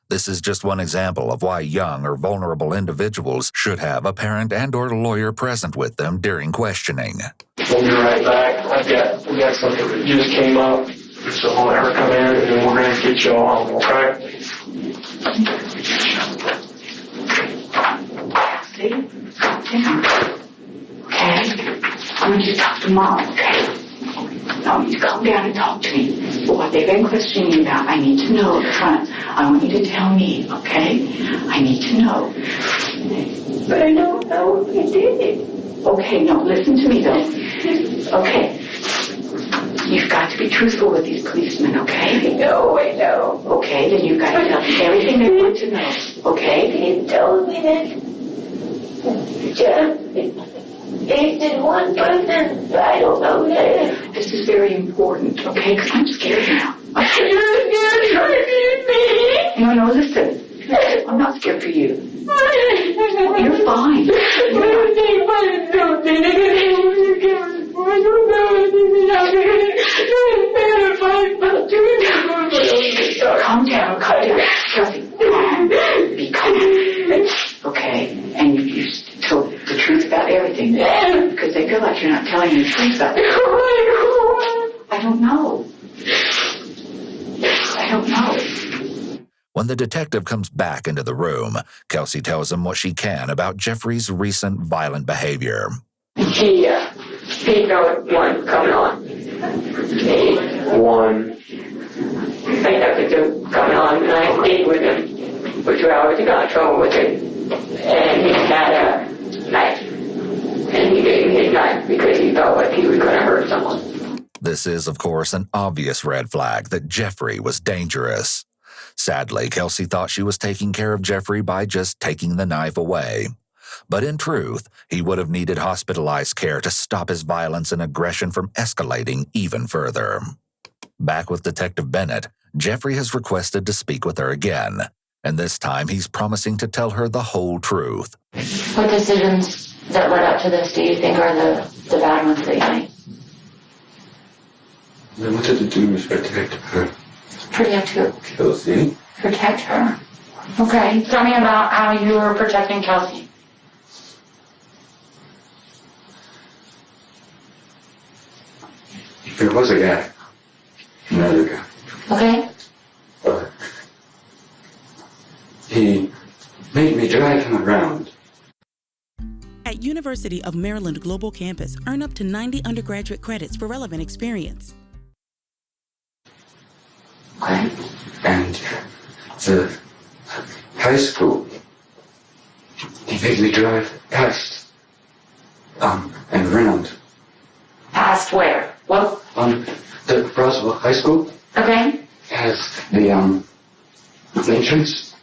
This is just one example of why young or vulnerable individuals should have a parent and/or lawyer present with them during questioning. We'll be right back. We got something that just came up, so I'll let her come in, and then we're going to get you all home, okay? See? Okay? I want you to talk to Mom, okay? I want you to come down and talk to me. What they've been questioning you about, I need to know up front. I want you to tell me, okay? I need to know. But I don't know if he did it. Okay, no, listen to me though. Okay. You've got to be truthful with these policemen, okay? No, I know. Okay, then you've got to tell them everything they want to know, okay? He told me that Jeff They said one person, I don't know that. This is very important, okay? Because I'm scared now. You're scared for me. No, listen. I'm not scared for you. You're fine. Calm down, Kelsey. Be calm. Okay? And you told the truth about everything. Because they feel like you're not telling the truth about it. I don't know. When the detective comes back into the room, Kelsey tells him what she can about Jeffrey's recent violent behavior. He felt one coming on. I have to coming on, and I stayed with him for 2 hours. He got in trouble with it. And he had a knife. And he gave me his knife because he felt like he was going to hurt someone. This is, of course, an obvious red flag that Jeffrey was dangerous. Sadly, Kelsey thought she was taking care of Jeffrey by just taking the knife away. But in truth, he would have needed hospitalized care to stop his violence and aggression from escalating even further. Back with Detective Bennett, Jeffrey has requested to speak with her again, and this time he's promising to tell her the whole truth. What decisions that led up to this do you think are the bad ones that you made? I wanted to do was protect her. Protect who? Kelsey. Protect her. Okay. Tell me about how you were protecting Kelsey. There was a guy. Another guy. Okay. But he made me drive him around. At University of Maryland Global Campus, earn up to 90 undergraduate credits for relevant experience. Okay. And the high school, he made me drive past, and around. Past where? What? The Roswell High School. Okay. Has the entrance,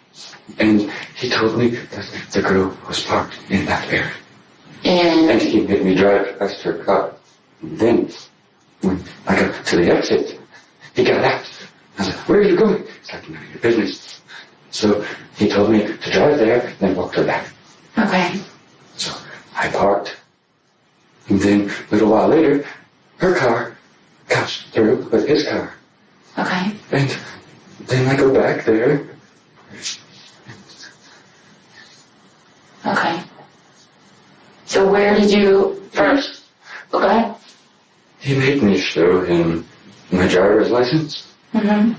and he told me that the girl was parked in that area. And he made me drive past her car. And then, when I got to the exit, he got out. I was like, "Where are you going?" It's like, "None of your business." So he told me to drive there, then walk to the back. Okay. So I parked, and then a little while later, her car comes through with his car. Okay. And then I go back there. Okay. So where did you first? Go ahead. He made me show him my driver's license. Mm-hmm.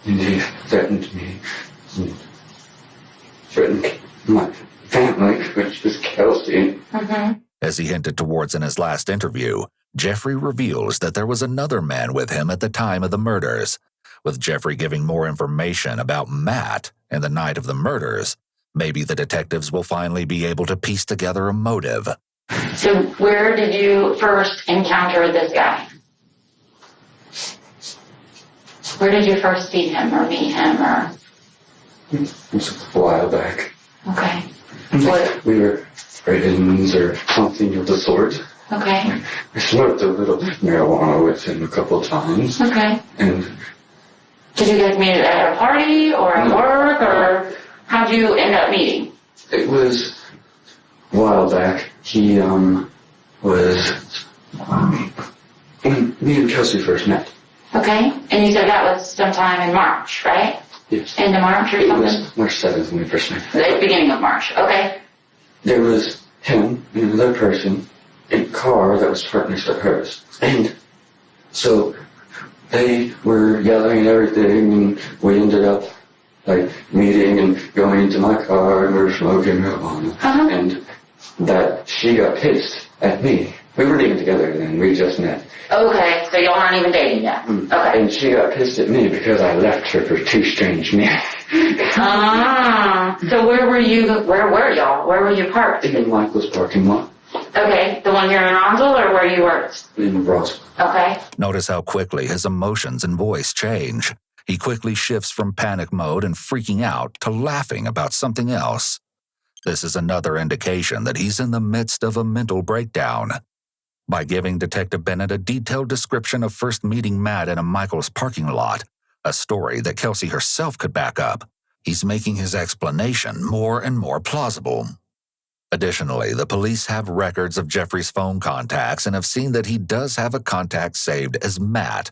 And he threatened me. He threatened my family, which was Kelsey. Mm-hmm. As he hinted towards in his last interview, Jeffrey reveals that there was another man with him at the time of the murders. With Jeffrey giving more information about Matt and the night of the murders, maybe the detectives will finally be able to piece together a motive. So where did you first encounter this guy? Where did you first see him or meet him or? It was a while back. Okay. What? We were friends or something of the sort. Okay. I smoked a little marijuana with him a couple times. Okay. And did you guys meet at a party or at work or how'd you end up meeting? it was a while back. He was when me and Kelsey first met. Okay. And you said that was sometime in March, right? Yes. End of March or something? It was March 7th when we first met. The beginning of March. Okay. There was him and another person in a car that was parked next to hers. And so they were yelling and everything, and we ended up like meeting and going into my car and we were smoking marijuana. Uh-huh. And that she got pissed at me. We weren't even together then, we just met. Okay, so y'all aren't even dating yet. Okay. And she got pissed at me because I left her for two strange men. So where were you, where were y'all? Where were you parked? In Michael's parking lot. Okay, the one here in Roswell or where you worked? In Roswell. Okay. Notice how quickly his emotions and voice change. He quickly shifts from panic mode and freaking out to laughing about something else. This is another indication that he's in the midst of a mental breakdown. By giving Detective Bennett a detailed description of first meeting Matt in a Michael's parking lot, a story that Kelsey herself could back up, he's making his explanation more and more plausible. Additionally, the police have records of Jeffrey's phone contacts and have seen that he does have a contact saved as Matt,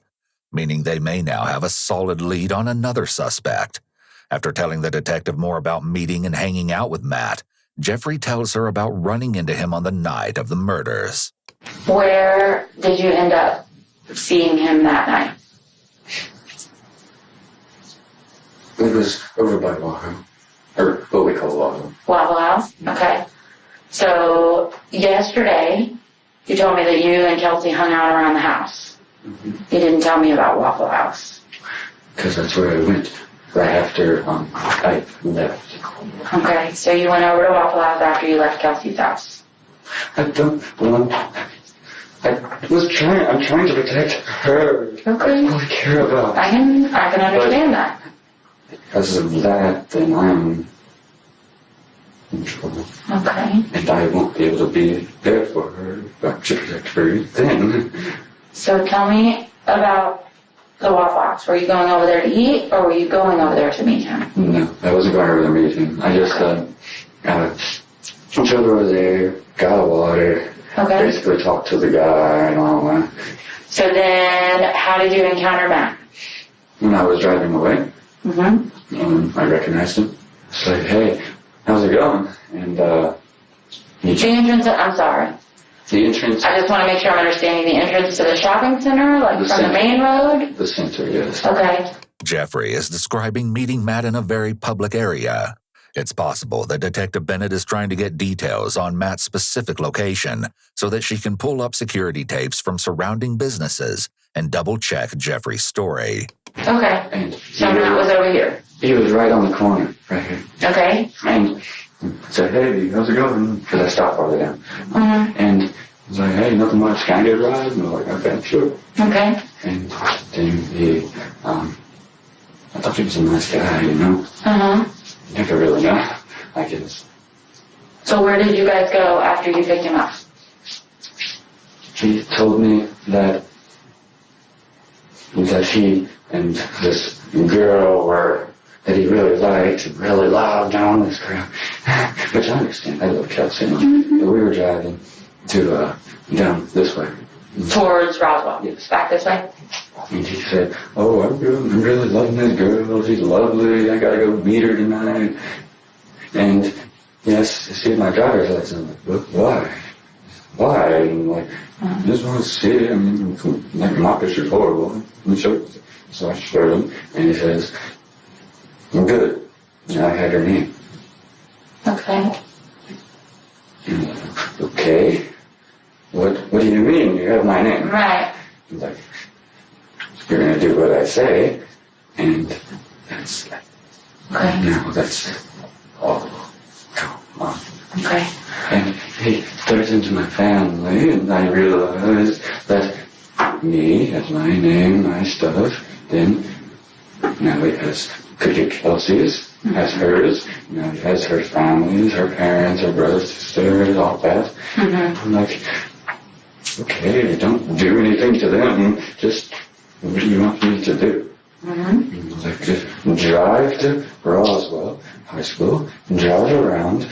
meaning they may now have a solid lead on another suspect. After telling the detective more about meeting and hanging out with Matt, Jeffrey tells her about running into him on the night of the murders. Where did you end up seeing him that night? It was over by Waffle, or what we call Waffle. Waffle House? Okay. So, yesterday, you told me that you and Kelsey hung out around the house. Mm-hmm. You didn't tell me about Waffle House. Because that's where I went right after I left. Okay, so you went over to Waffle House after you left Kelsey's house. I'm trying to protect her. Okay. That's all I care about. I can understand that. Because of that, then I'm in trouble. Okay. And I won't be able to be there for her, but to protect her then. So tell me about the Waffle House. Were you going over there to eat, or were you going over there to meet him? No, I wasn't going over there to meet him. I just chilled over there, got a water, basically talked to the guy and all that. So then, how did you encounter Matt? When I was driving away, Mm-hmm. I recognized him. It's like, hey, how's it going? And the entrance. I'm sorry. The entrance. I just want to make sure I'm understanding the entrance to the shopping center, like from the main road. The center, yes. Okay. Jeffrey is describing meeting Matt in a very public area. It's possible that Detective Bennett is trying to get details on Matt's specific location so that she can pull up security tapes from surrounding businesses and double-check Jeffrey's story. Okay. And so Matt was over here. He was right on the corner, right here. Okay. And said, hey, how's it going? Because I stopped farther down. Mm-hmm. And he was like, hey, nothing much. Can I get a ride? And I was like, okay, sure. Okay. And then he, I thought he was a nice guy, you know? Uh-huh. Never really know, I guess. So where did you guys go after you picked him up? He told me that he and this girl that he really liked and really loved down this girl. Which I understand. I love Kelsey. Mm-hmm. But we were driving to down this way. Towards Roswell? Yes. Back this way? And he said, oh, I'm really loving this girl. She's lovely. I gotta go meet her tonight. And yes, I see my driver's license. I'm like, why? Why? And like, I just want to see it. I mean, like, my picture's horrible. Let me show it. So I showed him, and he says, I'm good. And I had her name. Okay. Okay? What do you mean you have my name? Right. He's like, you're gonna do what I say, and that's, that's all. Come on. Okay. And he starts into my family, and I realize that me has my name, my stuff, then now he has Kelsey's, has hers, now he has her family's, her parents, her brothers, sisters, all that. Mm-hmm. I'm like, okay, don't do anything to them, just what do you want me to do? Mm-hmm. Like, just drive to Roswell High School, drive around.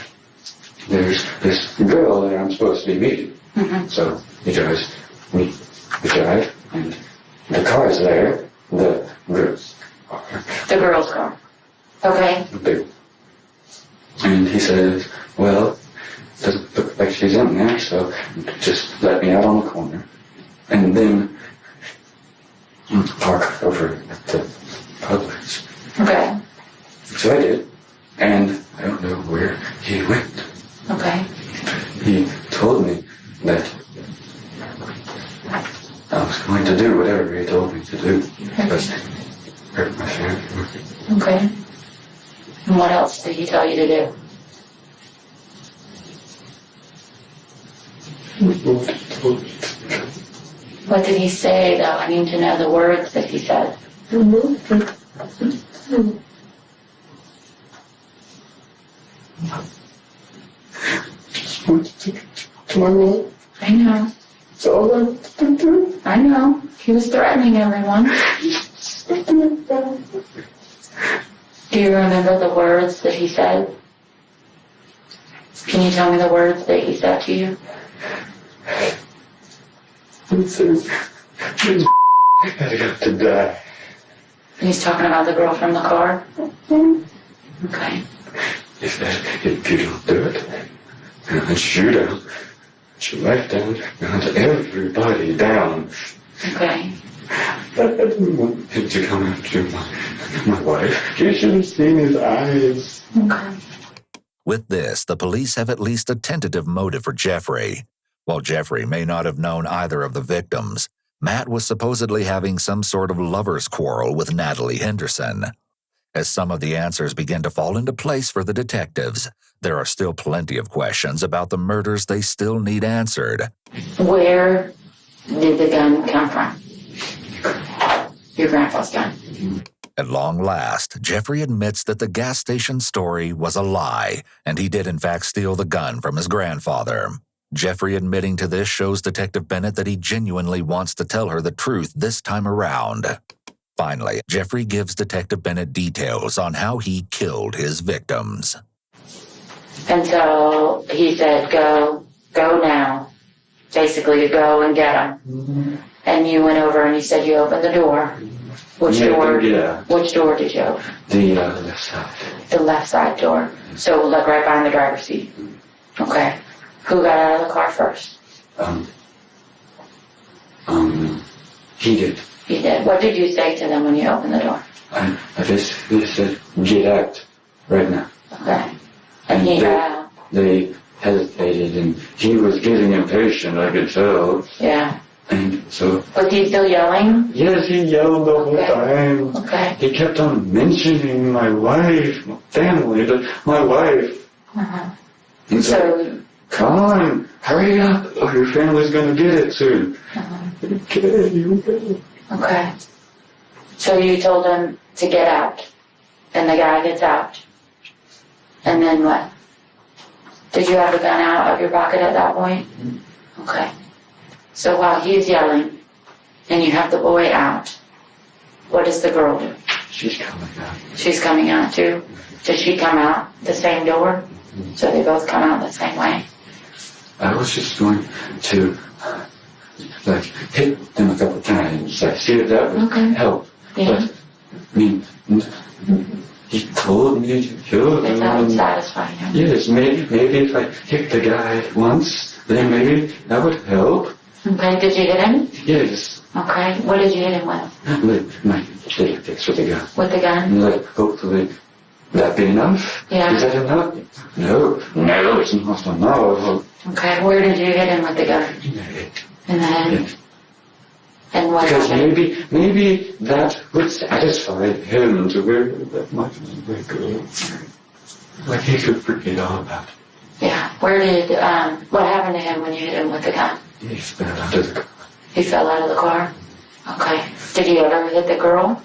There's this girl that I'm supposed to be meeting. Mm-hmm. So he drives, we drive, and the car's there, the girl's car. The girl's car. Okay. Big. And he says, well, doesn't look like she's in there, so just let me out on the corner. And then park over at the Publix. Okay. So I did, and I don't know where he went. Okay. He told me that I was going to do whatever he told me to do. Because hurt my family. Okay. And what else did he tell you to do? What did he say, though? I need to know the words that he said. want to take it to my wife. I know. That's all I want to do. I know. He was threatening everyone. Do you remember the words that he said? Can you tell me the words that he said to you? He says, I got to die. He's talking about the girl from the car? Okay. He said, if you don't do it, I'll shoot him. Shoot right down, and hunt everybody down. Okay. But I didn't want him to come after my wife. You should have seen his eyes. Okay. With this, the police have at least a tentative motive for Jeffrey. While Jeffrey may not have known either of the victims, Matt was supposedly having some sort of lover's quarrel with Natalie Henderson. As some of the answers begin to fall into place for the detectives, there are still plenty of questions about the murders they still need answered. Where did the gun come from? Your grandpa's gun. At long last, Jeffrey admits that the gas station story was a lie, and he did in fact steal the gun from his grandfather. Jeffrey admitting to this shows Detective Bennett that he genuinely wants to tell her the truth this time around. Finally, Jeffrey gives Detective Bennett details on how he killed his victims. And so he said, go now. Basically, go and get him. Mm-hmm. And you went over and you said you opened the door. Which door? Yeah. Which door did you open? The left side. The left side door. So, like right behind the driver's seat. Okay. Who got out of the car first? He did. He did. What did you say to them when you opened the door? I just said, get out right now. Okay. And he got out. They hesitated, and he was getting impatient, I could tell. Yeah. And so... Was he still yelling? Yes, he yelled the whole time. Okay. He kept on mentioning my wife, my family, my wife. Uh-huh. And so, come on, hurry up, or your family's going to get it soon. Uh-huh. Okay, you go. Okay. So you told him to get out, and the guy gets out. And then what? Did you have a gun out of your pocket at that point? Okay. So while he's yelling, and you have the boy out, what does the girl do? She's coming out. She's coming out too? Does she come out the same door? So they both come out the same way? I was just going to, hit them a couple times, see if that would help. Yeah. But, I mean, he told me to kill them. If that would satisfy him? Yes, maybe if I hit the guy once, then maybe that would help. Okay, did you hit him? Yes. Okay, what did you hit him with? With my little fix with the gun. With the gun? And hopefully, that be enough? Yeah. Is that enough? No, it's not enough. Okay, where did you hit him with the gun? In the head? Yes. And what Because happened? maybe that would satisfy him to where that might go. Like he could forget all about it. Yeah, where did, what happened to him when you hit him with the gun? He fell out of the car. He fell out of the car? Okay. Did you ever hit the girl?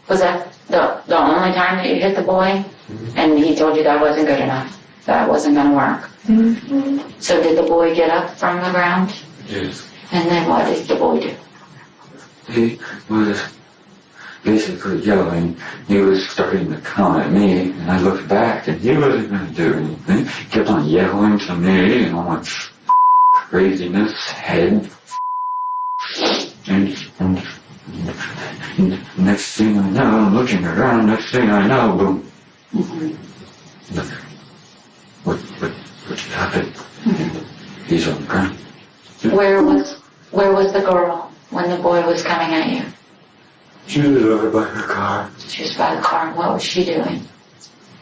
Was that the only time that you hit the boy? Mm-hmm. And he told you that wasn't good enough? That wasn't going to work? Mm-hmm. So did the boy get up from the ground? Yes. And then what did the boy do? He was basically yelling. He was starting to come at me, and I looked back, and he wasn't going to do anything. He kept on yelling to me, and all my craziness, head. And next thing I know, I'm looking around, next thing I know, boom. Mm-hmm. What happened? Mm-hmm. He's on the ground. Where was the girl when the boy was coming at you? She was over by her car. She was by the car, and what was she doing?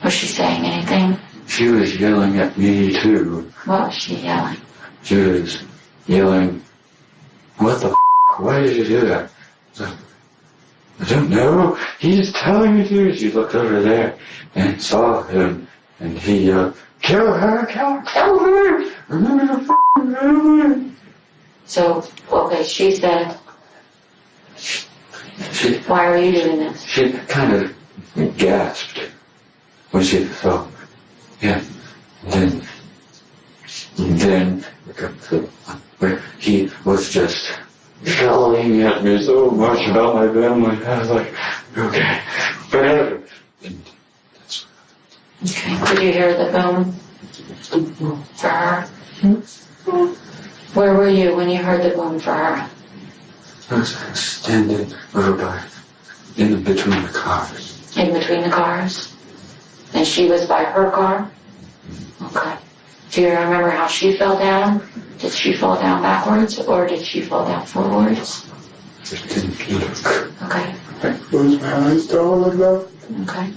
Was she saying anything? She was yelling at me too. What was she yelling? She was yelling, what the f***? Why did you do that? I don't know. He's telling me to. She looked over there and saw him, and he yelled, kill her, kill her. Remember the f***ing family. So, okay, she said, why are you doing this? She kind of gasped when she felt, yeah. Then And then we got to the point where he was just yelling at me so much about my family. I was like, okay, whatever. And that's Okay. Did you hear the boom for her? Where were you when you heard the boom for her? I was standing over by, in between the cars. In between the cars? And she was by her car? Okay. Do you remember how she fell down? Did she fall down backwards or did she fall down forwards? Just didn't look. Okay. I closed my eyes to all of that. Okay.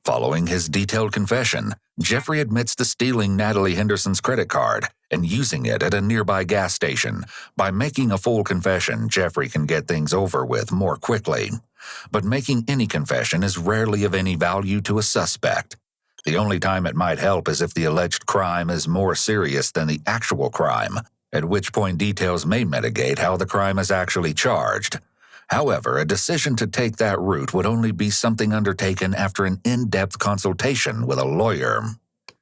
Following his detailed confession, Jeffrey admits to stealing Natalie Henderson's credit card and using it at a nearby gas station. By making a full confession, Jeffrey can get things over with more quickly. But making any confession is rarely of any value to a suspect. The only time it might help is if the alleged crime is more serious than the actual crime, at which point details may mitigate how the crime is actually charged. However, a decision to take that route would only be something undertaken after an in-depth consultation with a lawyer.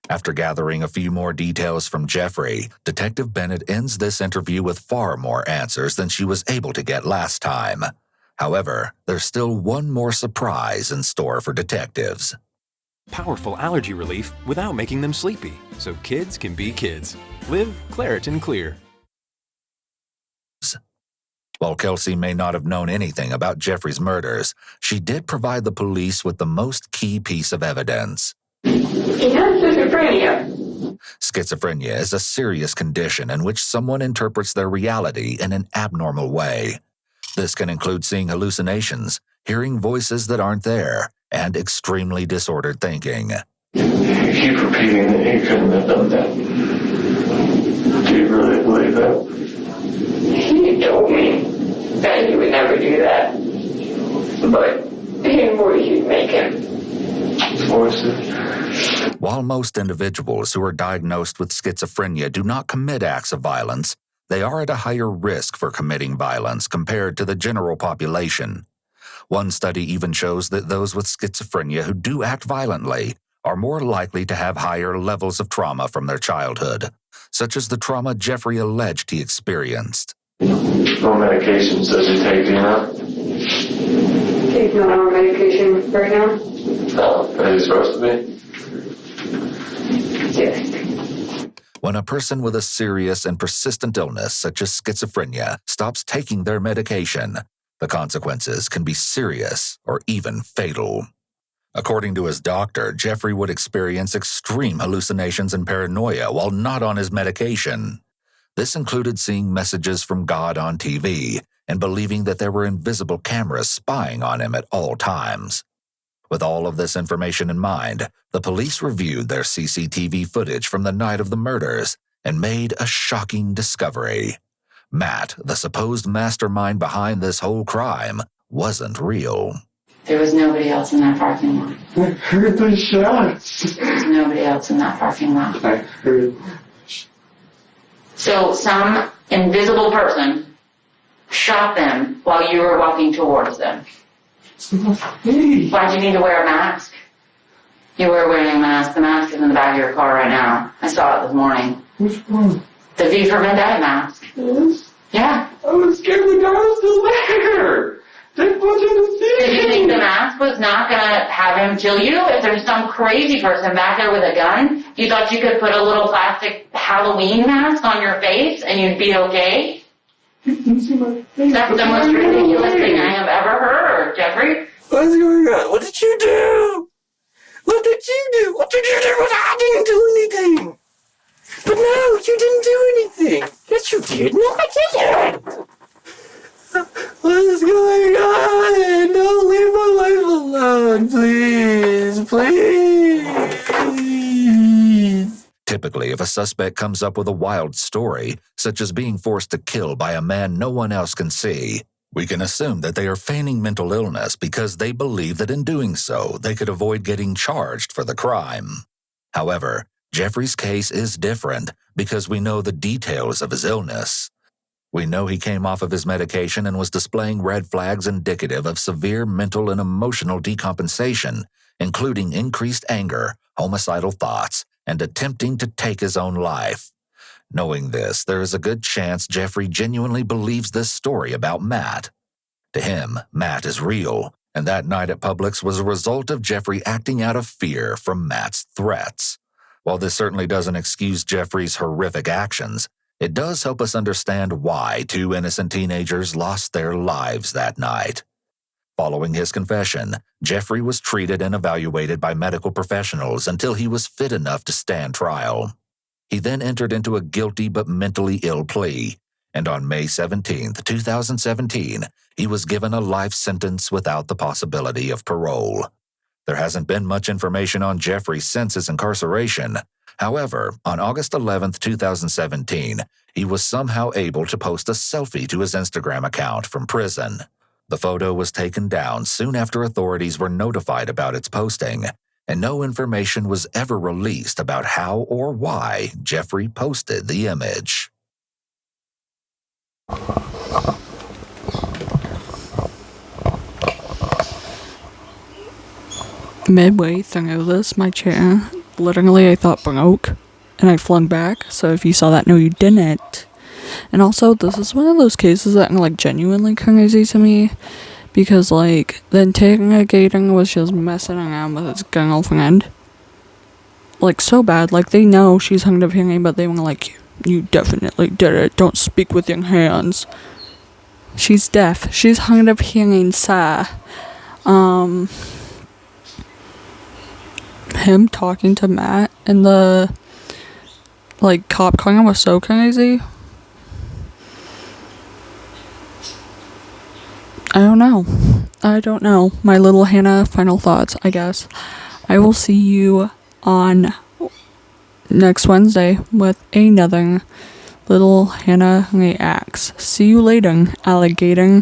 After gathering a few more details from Jeffrey, Detective Bennett ends this interview with far more answers than she was able to get last time. However, there's still one more surprise in store for detectives. Powerful allergy relief without making them sleepy, so kids can be kids. Live Claritin Clear. While Kelsey may not have known anything about Jeffrey's murders, she did provide the police with the most key piece of evidence. He has schizophrenia. Schizophrenia is a serious condition in which someone interprets their reality in an abnormal way. This can include seeing hallucinations, hearing voices that aren't there, and extremely disordered thinking. You keep repeating that he couldn't have done that. Do you really believe that? He told me that he would never do that. But his voice would make him. Voices? While most individuals who are diagnosed with schizophrenia do not commit acts of violence, they are at a higher risk for committing violence compared to the general population. One study even shows that those with schizophrenia who do act violently are more likely to have higher levels of trauma from their childhood, such as the trauma Jeffrey alleged he experienced. What medications does he take, do you know? He's not on medication right now. No, is he supposed to be? Yes. When a person with a serious and persistent illness such as schizophrenia stops taking their medication, the consequences can be serious or even fatal. According to his doctor, Jeffrey would experience extreme hallucinations and paranoia while not on his medication. This included seeing messages from God on TV and believing that there were invisible cameras spying on him at all times. With all of this information in mind, the police reviewed their CCTV footage from the night of the murders and made a shocking discovery. Matt, the supposed mastermind behind this whole crime, wasn't real. There was nobody else in that parking lot. I heard the shots. There was nobody else in that parking lot. I heard. So some invisible person shot them while you were walking towards them. Hey. Why'd you need to wear a mask? You were wearing a mask. The mask is in the back of your car right now. I saw it this morning. Which one? The V for Vendetta mask. Yes? Yeah. I was scared the guy was still there. They put him to see. Did you think the mask was not gonna have him kill you? If there's some crazy person back there with a gun, you thought you could put a little plastic Halloween mask on your face and you'd be okay? That's the most ridiculous thing I have ever heard, Jeffrey. What's going on? What did you do? What did you do? What did you do? I didn't do anything. But no, you didn't do anything. Yes, you did. No, I didn't. What is going on? Don't leave my wife alone, please. Please. Typically, if a suspect comes up with a wild story, such as being forced to kill by a man no one else can see, we can assume that they are feigning mental illness because they believe that in doing so, they could avoid getting charged for the crime. However, Jeffrey's case is different because we know the details of his illness. We know he came off of his medication and was displaying red flags indicative of severe mental and emotional decompensation, including increased anger, homicidal thoughts, and attempting to take his own life. Knowing this, there is a good chance Jeffrey genuinely believes this story about Matt. To him, Matt is real, and that night at Publix was a result of Jeffrey acting out of fear from Matt's threats. While this certainly doesn't excuse Jeffrey's horrific actions, it does help us understand why 2 innocent teenagers lost their lives that night. Following his confession, Jeffrey was treated and evaluated by medical professionals until he was fit enough to stand trial. He then entered into a guilty but mentally ill plea, and on May 17, 2017, he was given a life sentence without the possibility of parole. There hasn't been much information on Jeffrey since his incarceration. However, on August 11, 2017, he was somehow able to post a selfie to his Instagram account from prison. The photo was taken down soon after authorities were notified about its posting, and no information was ever released about how or why Jeffrey posted the image. Midway through this, my chair literally I thought broke, and I flung back, so if you saw that, no you didn't. And also, this is one of those cases that are like genuinely crazy to me, because like the interrogator was just messing around with his girlfriend, like so bad. Like they know she's hung up hearing, but they were like, you definitely did it, don't speak with your hands. She's deaf, she's hung up hearing, sir. Him talking to Matt in the like cop car was so crazy. I don't know. My little Hannah final thoughts, I guess. I will see you on next Wednesday with another little Hannah reacts. See you later, alligator.